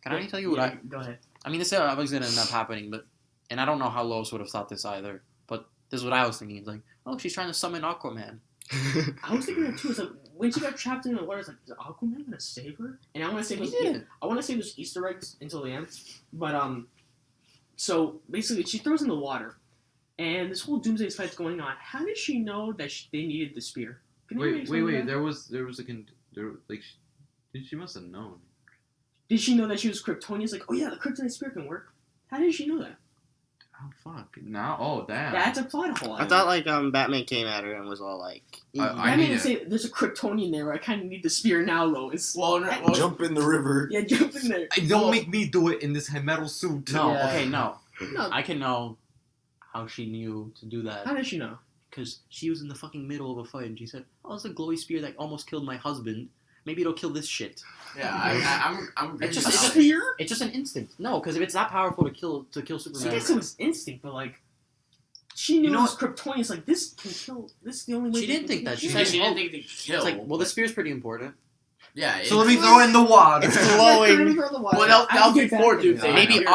Can I tell you what Go ahead. I mean, this is obviously gonna end up happening, but and I don't know how Lois would have thought this either. But This is what I was thinking. It's like, oh, she's trying to summon Aquaman. I was thinking that too. It's like when she got trapped in the water, it's like, is Aquaman gonna save her? And I want to say there's Easter eggs until the end, but so basically she throws in the water, and this whole Doomsday fight's going on. How did she know that they needed the spear? Wait. There was she must have known. Did she know that she was Kryptonian? It's like, oh yeah, the Kryptonite spear can work. How did she know that? Oh fuck! Now, oh damn. That's a plot hole. I thought like Batman came at her and was all like, I mean, say there's a Kryptonian there. I kind of need the spear now, Lois. Jump in the river. Yeah, jump in there. Don't make me do it in this metal suit. No, Yeah. okay, no. No. I can know how she knew to do that. How did she know? Because she was in the fucking middle of a fight and she said, oh, it's a glowy spear that almost killed my husband. Maybe it'll kill this shit. Yeah, I'm It's A just spear? It's just an instinct. No, because if it's that powerful to kill Superman. So I guess it was instinct, but like, she knew it was Kryptonian. It's like, this can kill. This is the only way. She didn't think that. She She said, didn't think to kill. it's like, well, the spear's pretty important. Yeah. So let me throw it in the water. it's glowing. Well, that'll be for Doomsday. Maybe.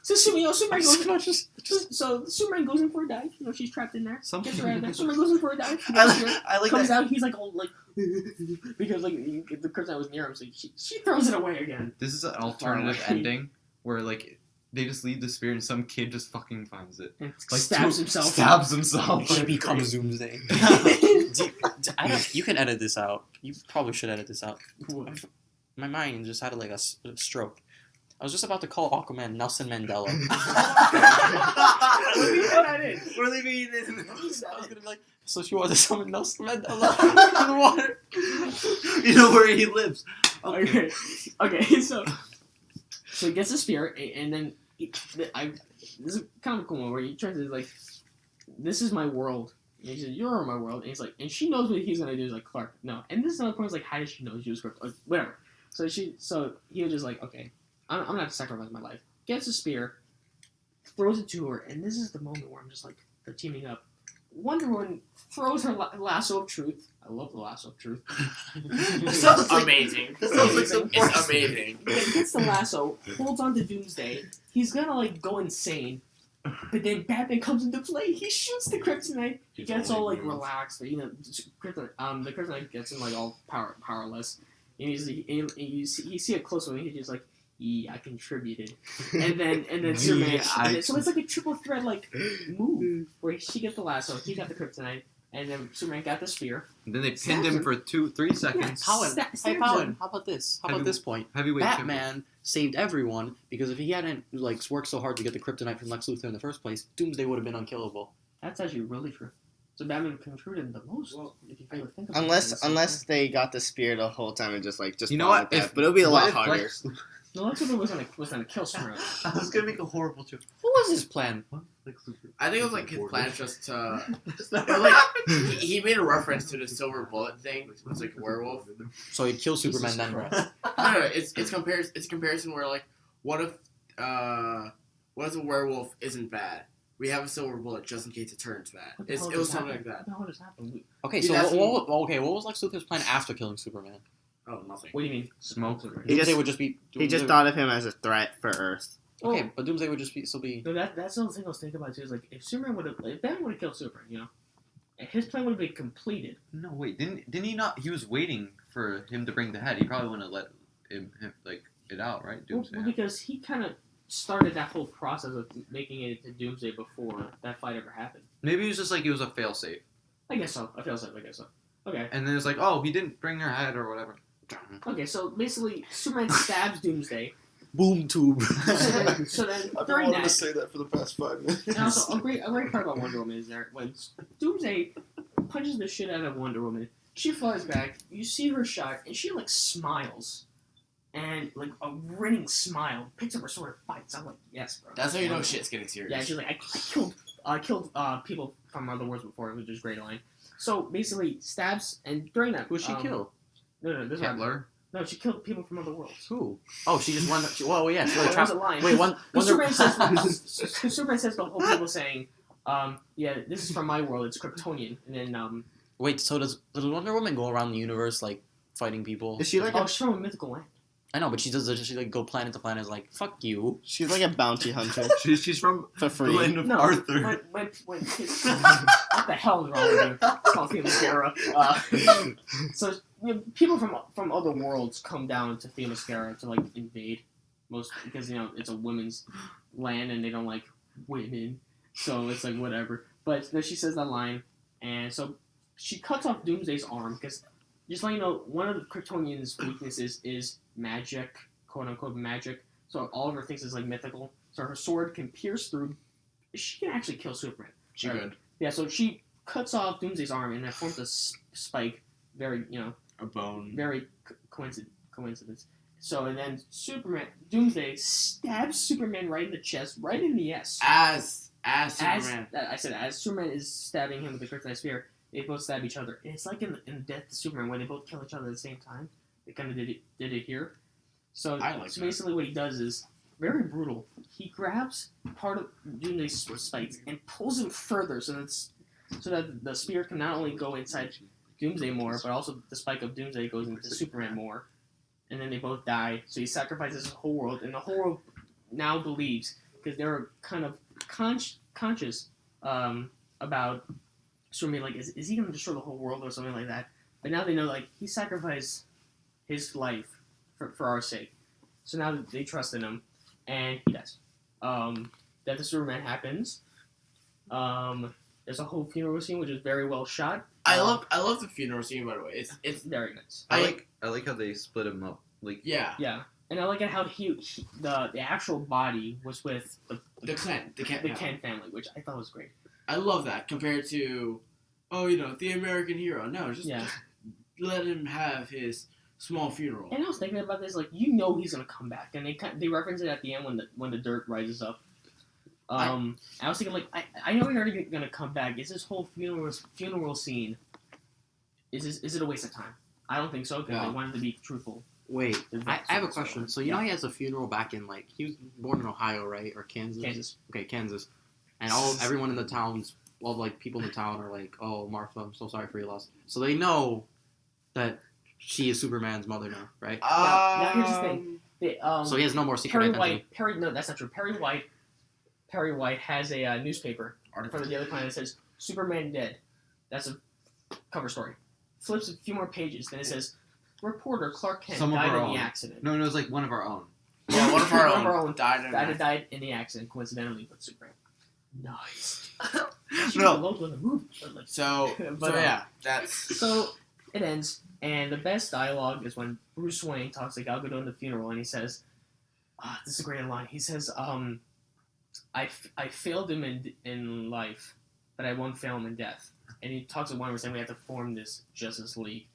So Superman goes. So Superman goes in for a dive. You know, she's trapped in there. Gets her out of there. Superman goes in for a dive. I like Comes that. out. He's like all like because like the kryptonite was near him, so she throws it away again. This is an alternative ending where like they just leave the spear and some kid just fucking finds it. And Like stabs himself. Stabs himself. She becomes Doomsday. You can edit this out. You probably should edit this out. My mind just had like a stroke. I was just about to call Aquaman Nelson Mandela. We're leaving it in. I was gonna be like, so she wanted to summon Nelson Mandela in the water. You know where he lives. Okay, so he gets a spear, and then this is kind of a cool one where he tries to like, this is my world. And he says, "You're my world," and he's like, and she knows what he's gonna do. He's like, Clark, no. And this is another point. Is like, how did she know she was Clark? Like, whatever. So he was just like, okay, I'm gonna have to sacrifice my life. Gets a spear, throws it to her, and this is the moment where I'm just like, they're teaming up. Wonder Woman throws her lasso of truth. I love the lasso of truth. It's amazing. It's amazing. Gets the lasso, holds on to Doomsday. He's gonna like go insane. But then Batman comes into play. He shoots the kryptonite. He gets all like relaxed. You know, the kryptonite gets him like all powerless. And you see it close when he's just like, yeah, I contributed. And then Superman. So it's like a triple threat like move where she gets the lasso, he got the kryptonite, and then Superman got the spear. And then they pinned him for 2-3 seconds. How about this? How about this point? Heavyweight Batman saved everyone because if he hadn't like worked so hard to get the kryptonite from Lex Luthor in the first place, Doomsday would have been unkillable. That's actually really true. So Batman contributed the most. If you really think about Unless they got the spear the whole time and just You know what? but it'll be a lot harder. No, Lex Luthor was gonna kill Superman. I was gonna make a horrible joke. What was his plan? I think it was like his plan just to. Like he made a reference to the silver bullet thing. It's like a werewolf. So he'd kill Superman then. No, it's comparison where like what if a werewolf isn't bad? We have a silver bullet just in case it turns bad. It was something like that. What the hell just happened? Okay, Dude, so what was Lex Luthor's plan after killing Superman? Oh, nothing. What do you mean? Smoke. Doomsday would just be. He just thought of him as a threat for Earth. Okay, but Doomsday would just still be. No, that's the other thing I was thinking about too. Is like if Batman would have killed Superman, you know, and his plan would have been completed. No, wait. Didn't he not? He was waiting for him to bring the head. He probably wouldn't have let him like it out, right? Doomsday. Well, because he kind of started that whole process of making it to Doomsday before that fight ever happened. Maybe he was just like he was a failsafe. I guess so. I guess so. Okay. And then it's like, oh, he didn't bring her head or whatever. Okay, so basically, Superman stabs Doomsday. Boom tube. So then I've been during wanting to that, say that for the past 5 minutes. and also a great part about Wonder Woman is there when Doomsday punches the shit out of Wonder Woman, she flies back. You see her shot, and she like smiles, and like a grinning smile, picks up her sword, and fights. I'm like, yes, bro. That's how you know shit's getting serious. Yeah, she's like, I killed people from other worlds before, which is a great line. So basically, stabs, and during that, Who'd she kill? No, this Hitler. No, she killed people from other worlds. Who? Oh, she just won. Well, yeah. She There like was trapped. a line. Wait, one. Superman says the whole people saying, yeah, this is from my world. It's Kryptonian, and then Wait. So does Wonder Woman go around the universe like fighting people? Is she like she's from a mythical land. I know, but she does. She like go planet to planet. Is like fuck you. She's like a bounty hunter She's from for the free. land of No, Arthur. when kids, what the hell is wrong with you? It's called Themyscira. So people from other worlds come down to Themyscira to like invade, most because it's a women's land and they don't like women, so it's like whatever. But then she says that line, and so she cuts off Doomsday's arm because just let you know, one of the Kryptonians' weaknesses is magic, quote unquote magic. So all of her things is like mythical. So her sword can pierce through. She can actually kill Superman. She could. Yeah, so she cuts off Doomsday's arm and that forms a spike. Very, A bone. very coincidence. So and then Doomsday stabs Superman right in the chest, right in the S. As Superman. As Superman is stabbing him with the kryptonite spear, they both stab each other. And it's like in Death to Superman where they both kill each other at the same time. They kind of did it here. So, I like that. Basically what he does is very brutal. He grabs part of Doomsday's spikes and pulls him further so that the spear can not only go inside Doomsday more, but also the spike of Doomsday goes into Superman more. And then they both die. So he sacrifices the whole world, and the whole world now believes, because they were kind of conscious about Superman, like, is he going to destroy the whole world or something like that? But now they know, like, he sacrificed his life for our sake. So now they trust in him, and he dies. Death of Superman happens. There's a whole funeral scene, which is very well shot. I love the funeral scene, by the way. It's very nice. I like how they split him up. Like yeah. Yeah, and I like it how the actual body was with The Kent family, which I thought was great. I love that compared to, the American hero. No, just let him have his small funeral. And I was thinking about this, like, he's gonna come back, and they reference it at the end when the dirt rises up. I was thinking, like, I know he's already gonna come back. Is this whole funeral scene? Is it a waste of time? I don't think so because they wanted to be truthful. Wait, I have a question. So you know he has a funeral back in like he was born in Ohio, right, or Kansas? Kansas. Okay, Kansas. And everyone in the towns, like people in the town are like, "Oh, Martha, I'm so sorry for your loss." So they know that she is Superman's mother now, right? Now here's the thing. So he has no more secret identity. No, that's not true. Perry White has a newspaper from the other planet that says Superman dead. That's a cover story. Flips a few more pages, then it says reporter Clark Kent died in the accident. No, it was like one of our own. Yeah, one of our own died in the accident coincidentally with Superman. Nice. No. Logo in the movie. So that's so it ends, and the best dialogue is when Bruce Wayne talks to Gal Gadot in the funeral, and he says, "This is a great line." He says, I failed him in life, but I won't fail him in death." And he talks to Wonder saying we have to form this Justice League.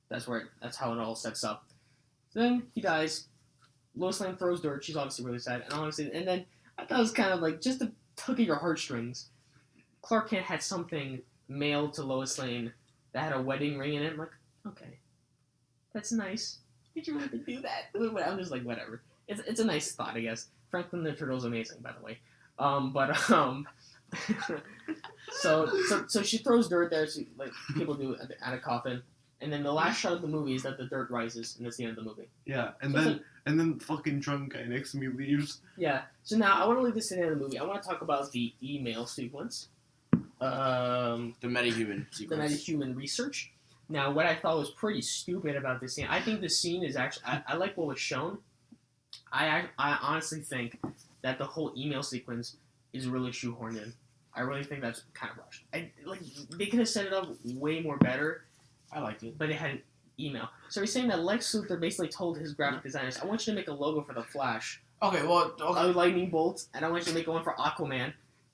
That's how it all sets up. So then he dies. Lois Lane throws dirt. She's obviously really sad. And then I thought it was kind of like just to tug at your heartstrings. Clark Kent had something mailed to Lois Lane that had a wedding ring in it. I'm like, okay, that's nice. Did you really do that? I'm just like, whatever. It's a nice thought, I guess. Franklin the Turtle's amazing, by the way. So she throws dirt there, like people do at a coffin, and then the last shot of the movie is that the dirt rises, and that's the end of the movie. Yeah, So and then fucking drunk guy next to me leaves. Yeah. So now I want to leave this to the end of the movie. I want to talk about the email sequence, the metahuman sequence. the metahuman research. Now, what I thought was pretty stupid about this scene, I think the scene is actually, I like what was shown. I honestly think that the whole email sequence is really shoehorned in. I really think that's kind of rushed. They could have set it up way more better. I liked it. But they had an email. So he's saying that Lex Luthor basically told his graphic designers, I want you to make a logo for the Flash. Okay, well, Lightning bolts, and I want you to make one for Aquaman,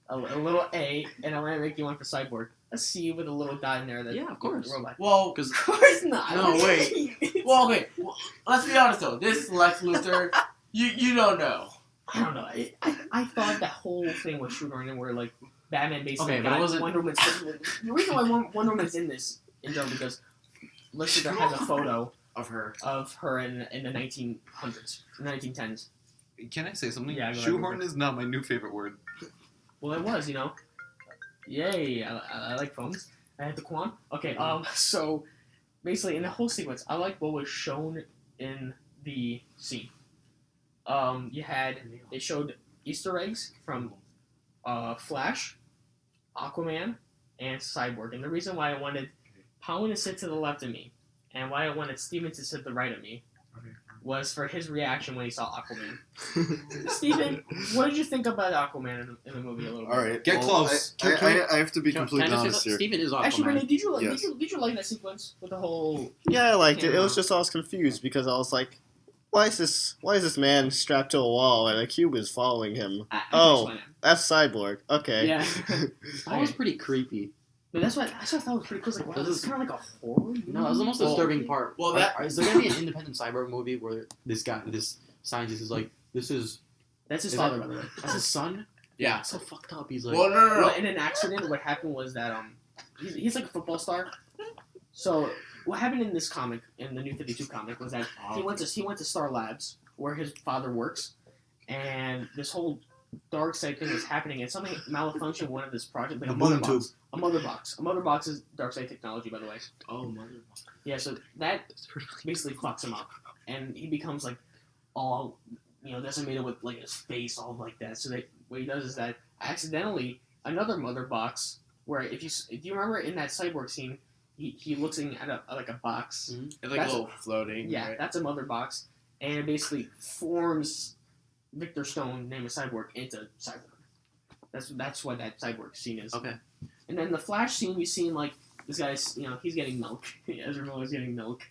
a little A, and I want to make you one for Cyborg. A C with a little dot in there. That Yeah, of course. Robot. Well, Of course not. No, wait. well, okay. Well, let's be honest though. This Lex Luthor, you don't know. I don't know. I thought that whole thing was shoehorned in where like Batman basically Okay, but it wasn't- Wonder Woman's. The reason why Wonder Woman's in this in general because Lex Luthor has a photo Of her. in the 1900s, 1910s. Can I say something? Yeah, go ahead. Shoehorn is not my new favorite word. Well, it was, Yay! I like phones. I had the Quan. Okay. So basically, in the whole sequence, I like what was shown in the scene. They showed Easter eggs from Flash, Aquaman, and Cyborg. And the reason why I wanted Powen to sit to the left of me, and why I wanted Steven to sit to the right of me, was for his reaction when he saw Aquaman. Steven, what did you think about Aquaman in the movie a little bit? All right, Get close. I have to be completely honest here. Steven is Aquaman. Actually, Renee, did you Yes. like that sequence with the whole? Yeah, I liked it. It was Yeah. just I was confused because I was like, why is this man strapped to a wall and a cube is following him? I Oh. explain it. That's Cyborg. Okay. Yeah. That was pretty creepy. But that's what I thought was pretty cool. It's like, wow, This this is- is kind of like a horror movie. No, that was the most disturbing part. Well, that- is there gonna be an independent cyborg movie where this scientist is like, this is That's his is father, that- by the way. that's his son? Yeah. That's so fucked up. He's like, Well, no. Well, in an accident, what happened was that he's like a football star. So what happened in this comic, in the New 52 comic, was that he went to Star Labs where his father works, and this whole dark side thing was happening, and something malfunctioned with one of this project, like The a mother boom tube. box. A mother box. A mother box is dark side technology, by the way. Oh, mother. Yeah, so that basically fucks him up, and he becomes like all decimated with like his face all like that. So what he does is that accidentally another mother box, where if you remember in that cyborg scene, he looks in at a box. Mhm. It's like That's- a little floating. Yeah, Right? that's a mother box, and it basically forms Victor Stone, named a cyborg, into cyborg. That's what that cyborg scene is. okay. And then the Flash scene, we've seen like this guy's, he's getting milk. Ezra Miller's getting milk.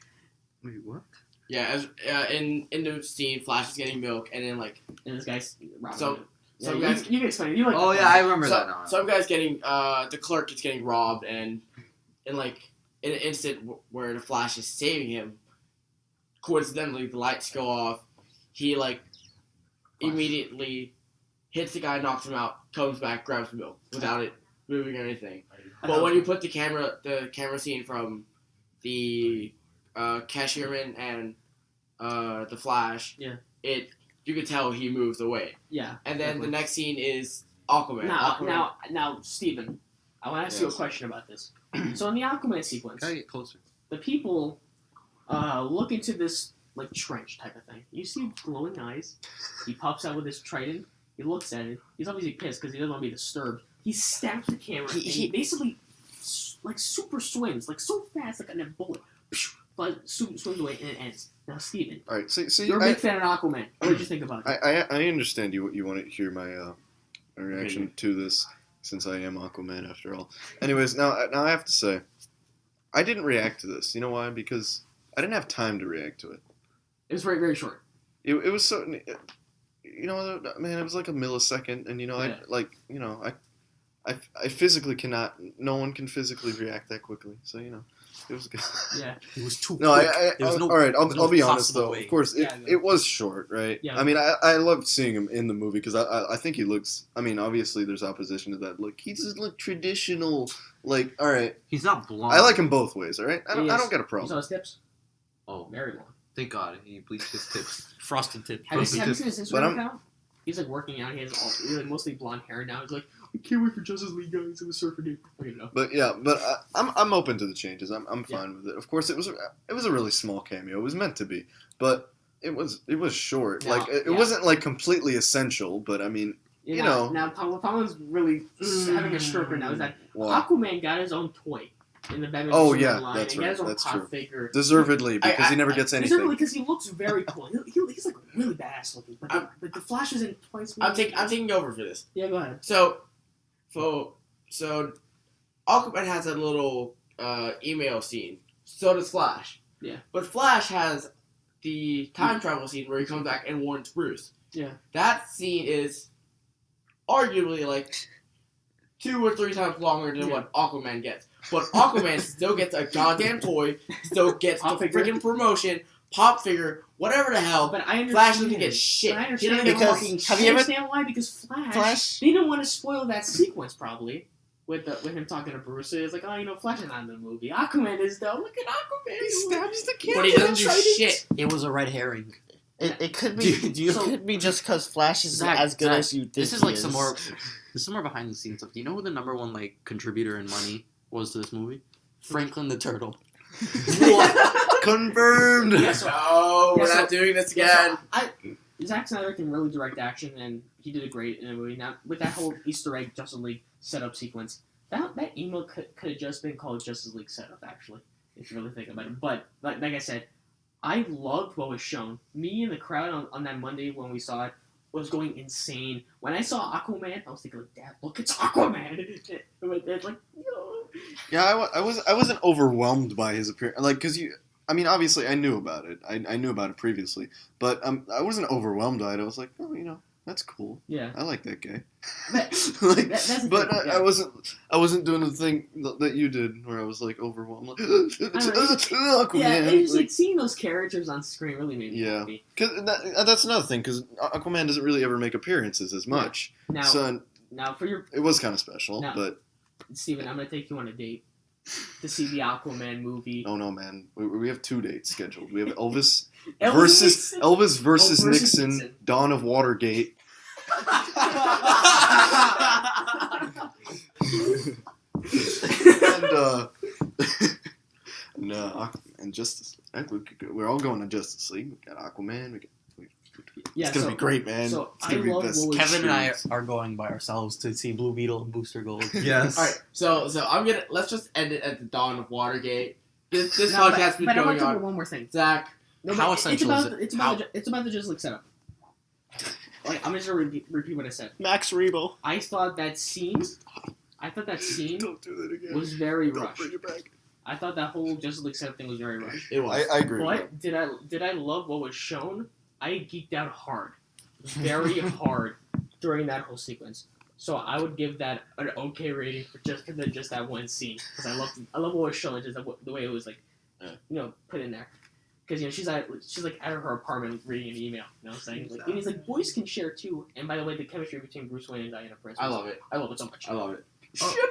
Wait, what? Yeah, as in the scene, Flash is getting milk, and then like And this guy's robbing So- him. so you, guys- you can explain it. You like Oh the yeah, Flash. I remember that now. some guy's getting the clerk is getting robbed, and like in an instant where the Flash is saving him, coincidentally the lights go off. He like immediately hits the guy, knocks him out, comes back, grabs the milk without it moving or anything. But when you put the camera scene from the cashierman and the Flash, Yeah. you could tell he moves away. Yeah. And then definitely. the next scene is Aquaman. Now, Steven, I want to ask you a Yes. question about this. So in the Aquaman sequence, Gotta get closer. the people look into this like trench type of thing. You see glowing eyes. He pops out with his trident. He looks at it. He's obviously pissed because he doesn't want to be disturbed. He stabs the camera. And he basically like super swims, like so fast, like a bullet. Swims away and it ends. Now, Steven, All right, see, you're a big fan of Aquaman. What did you think about it? I understand you want to hear my reaction to this, since I am Aquaman after all. Anyways, now I have to say, I didn't react to this. You know why? Because I didn't have time to react to it. It was very, very short. It was so, man, it was like a millisecond, and Yeah. I physically cannot. No one can physically react that quickly. So it was good. Yeah. It was too No, quick. I There was no- all right. there was no I'll be honest possible though. way. Of course, Yeah, it was short, right? Yeah. I mean, I loved seeing him in the movie because I think he looks. I mean, obviously there's opposition to that look. He doesn't look traditional. Like, all right, He's not blonde. I like him both ways. All right, I don't Yes. get a You saw problem. his tips? Oh, Very long. thank God he bleached his tips. Frosted tip. Have you Frosted seen his But Instagram I'm- account? He's like working out. He has really mostly blonde hair now. He's like, I can't wait for Justice League guys. It was surfing dude. Okay, no. But yeah, I'm open to the changes. I'm Yeah. fine with it. Of course, it was a really small cameo. It was meant to be, but it was short. Now- Like it yeah. wasn't like completely essential. But I mean, you know. Now Paolo's really having a stroke right now. Is that well, Aquaman got his own toy in the Batman Oh, Superman yeah, line. that's and he got his right, own that's pop true. figure. deservedly because he never gets anything. Deservedly because he looks very cool. He's like really badass looking. But the Flash is in twice. I'm taking over for this. Yeah, go ahead. So Aquaman has a little email scene. So does Flash. Yeah. But Flash has the time travel scene where he comes back and warns Bruce. Yeah. That scene is arguably like 2 or 3 times longer than Yeah. what Aquaman gets. But Aquaman still gets a goddamn toy, still gets Pop the figure. freaking promotion, pop figure, whatever the hell. But I understand. Flash doesn't get shit. But I He understand doesn't get because- fucking have shit. you ever- understand why? Because Flash, they didn't want to spoil that sequence probably with him talking to Bruce. It's like, Flash is not in the movie. Aquaman is though. Look at Aquaman. He stabs the camera. But he doesn't do shit. It was a red herring. It could be. Do you- it could be just because Flash is Zach, as good Zach, as you think. This is he like some more. This is more behind the scenes stuff. Do you know who the number one contributor in money was to this movie? Franklin the Turtle. What? Confirmed. Yeah, so- No, Yeah, we're so- not doing this Yeah, again. so Zack Snyder can really direct action, and he did it great in the movie. Now, with that whole Easter egg Justice League setup sequence, that email could have just been called Justice League setup, actually, if you really think about it. But, like I said, I loved what was shown. Me and the crowd on that Monday when we saw it was going insane. When I saw Aquaman, I was thinking, like, Dad, look, it's Aquaman! It's like, yo. Yeah, I wasn't overwhelmed by his appearance. Like, because obviously I knew about it. I knew about it previously. But I wasn't overwhelmed by it. I was like, oh, that's cool. Yeah. I like that guy. But, Like, that's the but thing, yeah. I wasn't doing the thing that you did where I was like overwhelmed. Like, Aquaman. Yeah, and just Like, like seeing those characters on screen really made me Yeah. happy. Cause that's another thing, because Aquaman doesn't really ever make appearances as much. Now, So now for your it was kind of special, No. but Steven, I'm gonna take you on a date to see the Aquaman movie. oh no, man, we have 2 dates scheduled. We have Elvis Elvis versus versus Nixon, Nixon. Dawn of Watergate. And Justice League. We're all going to Justice League. We got Aquaman. Yeah, It's gonna be great, man. So It's I gonna be love best. what was Kevin and I experience. are going by ourselves to see Blue Beetle and Booster Gold. Yes. All right, so let's just end it at the dawn of Watergate. This No, podcast has been but I want going to talk on. about one more thing. Zach, No, How but essential is it? It's about the Justice League setup. Like, I'm just gonna repeat what I said. Max Rebo. I thought that scene Don't do that again. was very Don't rushed. bring it back. I thought that whole Justice League setup thing was very rushed. it was. I agree. with But did I love what was shown? I geeked out hard, very hard during that whole sequence. So I would give that an okay rating for just that one scene because I love what was shown, just the way it was like, put in there. Because she's like at her apartment reading an email, saying like, and he's like, boys can share too. And by the way, the chemistry between Bruce Wayne and Diana Prince, I love it. I love it so much. I love it.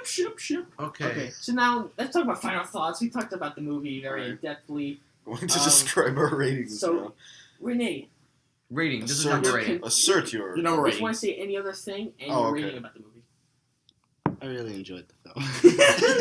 Ship. Okay. Okay, so now let's talk about final thoughts. We talked about the movie very in-depthly. Going to describe our ratings. So, now. Renee, Rating. This is Assert, number 8. assert your. Your number if you rating. want to say any other thing and Oh, your okay. rating about the movie. I really enjoyed the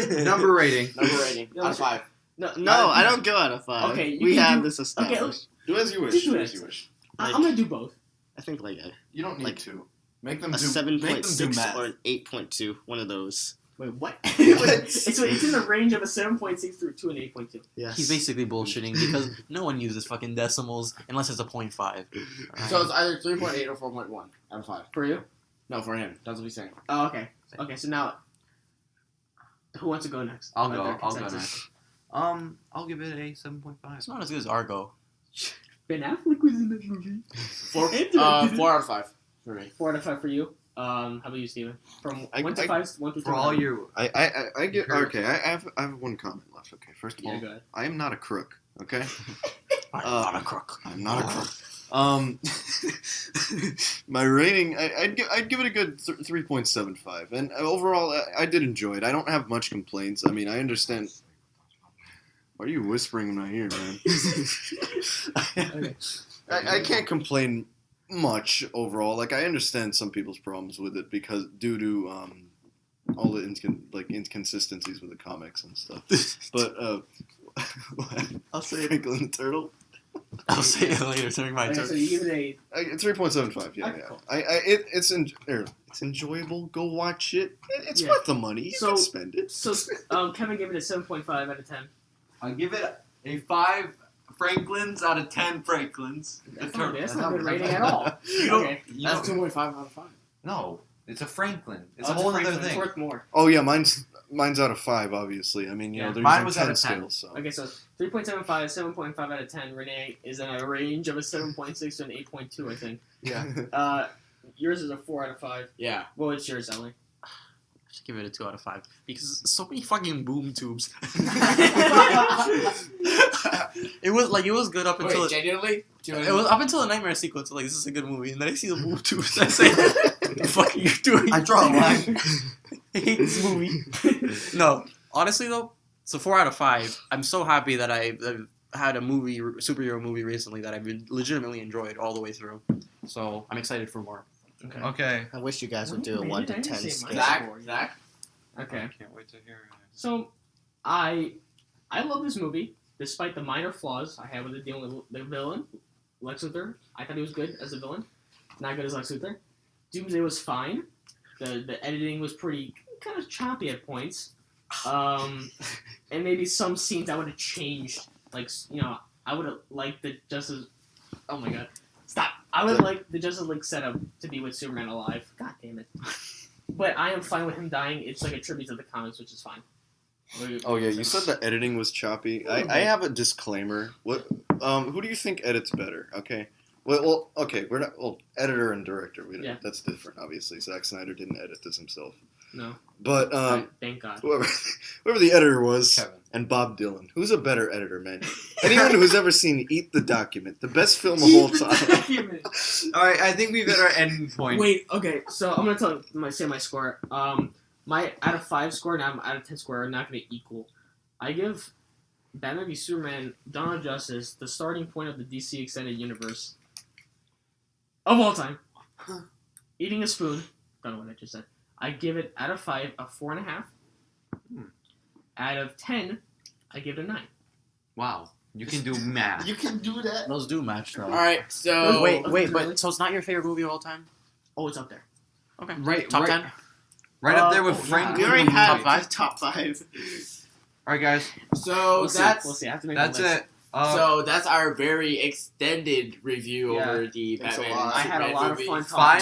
film. Number rating. Number rating No, out of 5. No, I don't go out of 5. Okay, you we can have do- this established. Do as you wish. Just do Do it. as you wish. Like- I'm gonna do both. I think like You don't need Like, to. Make them a do. 7.6 math. or an 8.2. One of those. Wait, what? it's in the range of a 7.6 through to an 8.2. Yes. He's basically bullshitting because no one uses fucking decimals unless it's a 0.5. Alright? So it's either 3.8 or 4.1 out of 5. For you? No, for him. That's what he's saying. Oh, okay. Okay, so now, who wants to go next? I'll About go. their I'll go consensus? next. I'll give it a 7.5. It's not as good as Argo. Ben Affleck was in this movie. 4 out of 5 for me. 4 out of 5 for you. How about you, Steven? From I- 1 to I- 5, 1 through For all your I get okay. I have one comment left. Okay, first of all, Yeah, go ahead. I am not a crook. Okay, I'm not a crook. I'm not a crook. My rating, I'd give it a good 3.75, and overall, I did enjoy it. I don't have much complaints. I mean, I understand. Why are you whispering in my ear, man? I can't complain much overall. Like, I understand some people's problems with it because due to all the inconsistencies with the comics and stuff. But I'll say it. Franklin the Turtle. I'll say it later during my Okay, turn. so you give it a 3.75. Yeah, Okay, yeah. cool. It's enjoyable. Go watch it. It's Yeah. worth the money. You So- can spend it. So, Kevin gave it a 7.5 out of 10. I'll give it a 5 Franklins out of 10 Franklins. That's not a good rating at all. You don't, Okay. you That's don't, 2.5 out of 5. no, it's a Franklin. It's Oh, a whole other Franklin. It's thing. worth more. Oh yeah, mine's out of 5. Obviously, I mean Yeah. they're Mine using was out 10 of 10. scales. So. Okay, so 3.75, 7.5 out of 10. Renee is in a range of a 7.6 to an 8.2, I think. Yeah. Yours is a 4 out of 5. Yeah. What was yours, Ellie? I should give it a 2 out of 5 because so many fucking boom tubes. It was good up until Wait, genuinely? it was up until the nightmare sequence. Like, this is a good movie, and then I see the boom tubes. I say, "What the fuck are you doing?" I draw a line. I hate this movie. No, honestly though, it's a 4 out of 5. I'm so happy that I've had a superhero movie recently that I've legitimately enjoyed all the way through. So I'm excited for more. Okay. Okay. I wish you guys would What do a do you 1 rate to it? I 10 didn't say scale. mine. Zach? Okay. Can't wait to hear it. So, I love this movie. despite the minor flaws I had with it dealing with the villain, Lex Luthor, I thought he was good as a villain. Not good as Lex Luthor. Doomsday was fine. The editing was pretty kind of choppy at points. And maybe some scenes I would have changed. Like, I would have liked the Justice... Oh my god. Stop. I would have liked the Justice League setup to be with Superman alive. God damn it. But I am fine with him dying. It's like a tribute to the comics, which is fine. Oh yeah, you said the editing was choppy. I have a disclaimer. What? Who do you think edits better? Okay. Well, okay. We're not. Well, editor and director. That's different. Obviously, Zack Snyder didn't edit this himself. No. But thank God. Whoever the editor was, Kevin. And Bob Dylan. Who's a better editor, man? Anyone who's ever seen Eat the Document, the best film of all time. All right, I think we've hit our end point. Wait. Okay. So I'm gonna say my score. My out of 5 score and I'm out of 10 score are not gonna equal. I give Batman v Superman: Dawn of Justice the starting point of the DC Extended Universe of all time. Eating a spoon. Don't know what I just said. I give it out of 5 a 4.5. Out of 10, I give it a 9. Wow, you can do math. You can do that. Those do match, though. All right, so Wait, but so it's not your favorite movie of all time? Oh, it's up there. Okay. Right, Top right. 10? Right up there with Oh, Frank. We already Top had five. top 5. All right, guys. So We'll that's see. I have to make That's a list. it. so that's our very extended review Yeah. over the Thanks a Batman. lot. I had a Superman lot of movie. fun Fine. talking.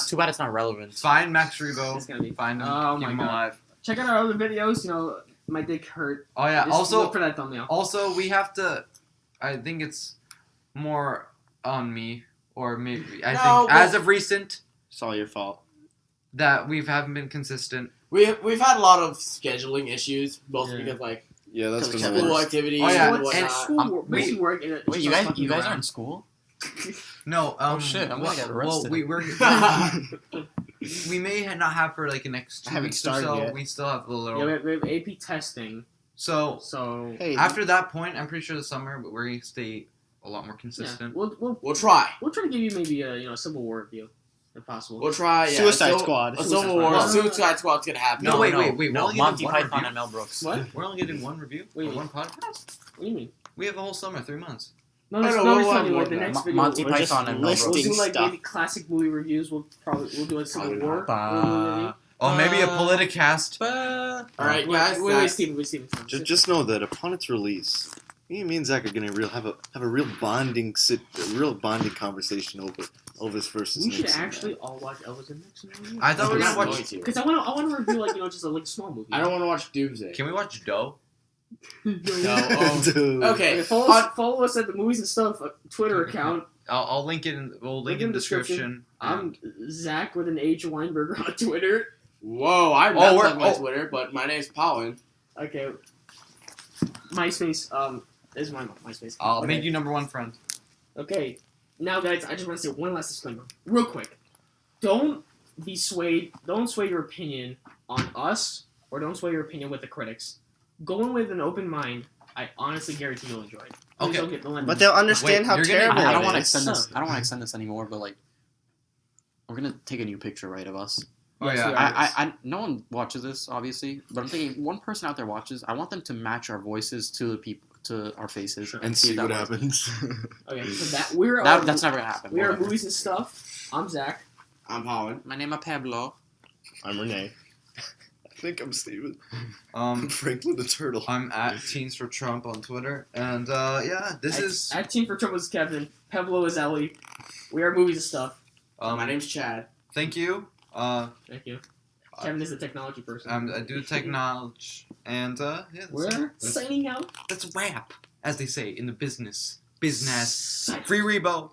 Too bad it's not relevant. Find Max Rebo. It's gonna be. Find him. Oh Keep my him God. alive. Check out our other videos. My dick hurt. Oh yeah. Just Also, look for that thumbnail. Also, we have to. I think it's more on me, or maybe I No, think as of recent It's all your fault. that we haven't been consistent. We've had a lot of scheduling issues, both Yeah. because like Yeah, that's been the school worst. activities Oh, yeah. and And whatnot. School, we should work in it. Wait, you guys are in school? No. Oh, shit, I'm gonna get arrested. We may not have for like the next I 2 haven't weeks or started so. yet. We still have a little. Yeah, we have AP testing, So so Hey, after that point, I'm pretty sure the summer, but we're gonna stay a lot more yeah, consistent. we'll try. try to give you maybe a Civil War review if possible. We'll try. Yeah, Suicide Squad. A Suicide Civil War. Squad. Suicide Squad's gonna happen. No, wait. We're No, only Monty getting one Python review. and Mel Brooks. What? We're only getting one review Wait. or one podcast. What do you mean? We have a whole summer, 3 months. No, No, no, no, no, we'll we're have like more the than next that. video. Monty We're just Python and Mel listing We'll Brooks. do like stuff. maybe classic movie reviews. We'll do a Civil War. Oh, maybe a Uh, Politicast. All right, guys. Wait, Steven. Just know that upon its release, me and Zach are gonna have a real bonding conversation over Elvis versus We should Nixon. actually all watch Elvis and Nixon. I thought we were I'm gonna not watch. going to. Because I want to review just a small movie. I don't want to watch Doomsday. Can we watch Doe? No. Dude. Okay. Follow us at the Movies and Stuff Twitter account. I'll link it. We'll link in the description. I'm Zach with an H Weinberger on Twitter. Whoa, I'm Oh, not we're- on my oh. Twitter, but my name's Pollen. Okay. MySpace is my MySpace. I'll okay. make you #1 friend. Okay. Now, guys, I just want to say one last disclaimer, real quick. Don't sway your opinion on us, or don't sway your opinion with the critics. Go in with an open mind. I honestly guarantee you'll enjoy it. Please Okay. don't get millennial. But they'll understand Wait, how you're gonna- terrible I don't it want to is. extend this. I don't want to extend this anymore. But like, we're gonna take a new picture, right, of us. Oh Yes, yeah. we are. I no one watches this, obviously, but I'm thinking one person out there watches. I want them to match our voices to the people, to our faces, And see if what that works. happens. Okay, so we're That's never gonna happen. we are Whatever. Movies and Stuff. I'm Zach. I'm Pollen. My name is Pablo. I'm Renee. I think I'm Steven. Um, Franklin the Turtle. I'm at Teens for Trump on Twitter, and yeah, this is. At Team for Trump is Kevin. Pablo is Ellie. We are Movies and Stuff. My name's Chad. Thank you. Thank you. Kevin is the technology person. I do technology, and yeah. We're signing out. That's whap, as they say in the business. Business. Free Rebo.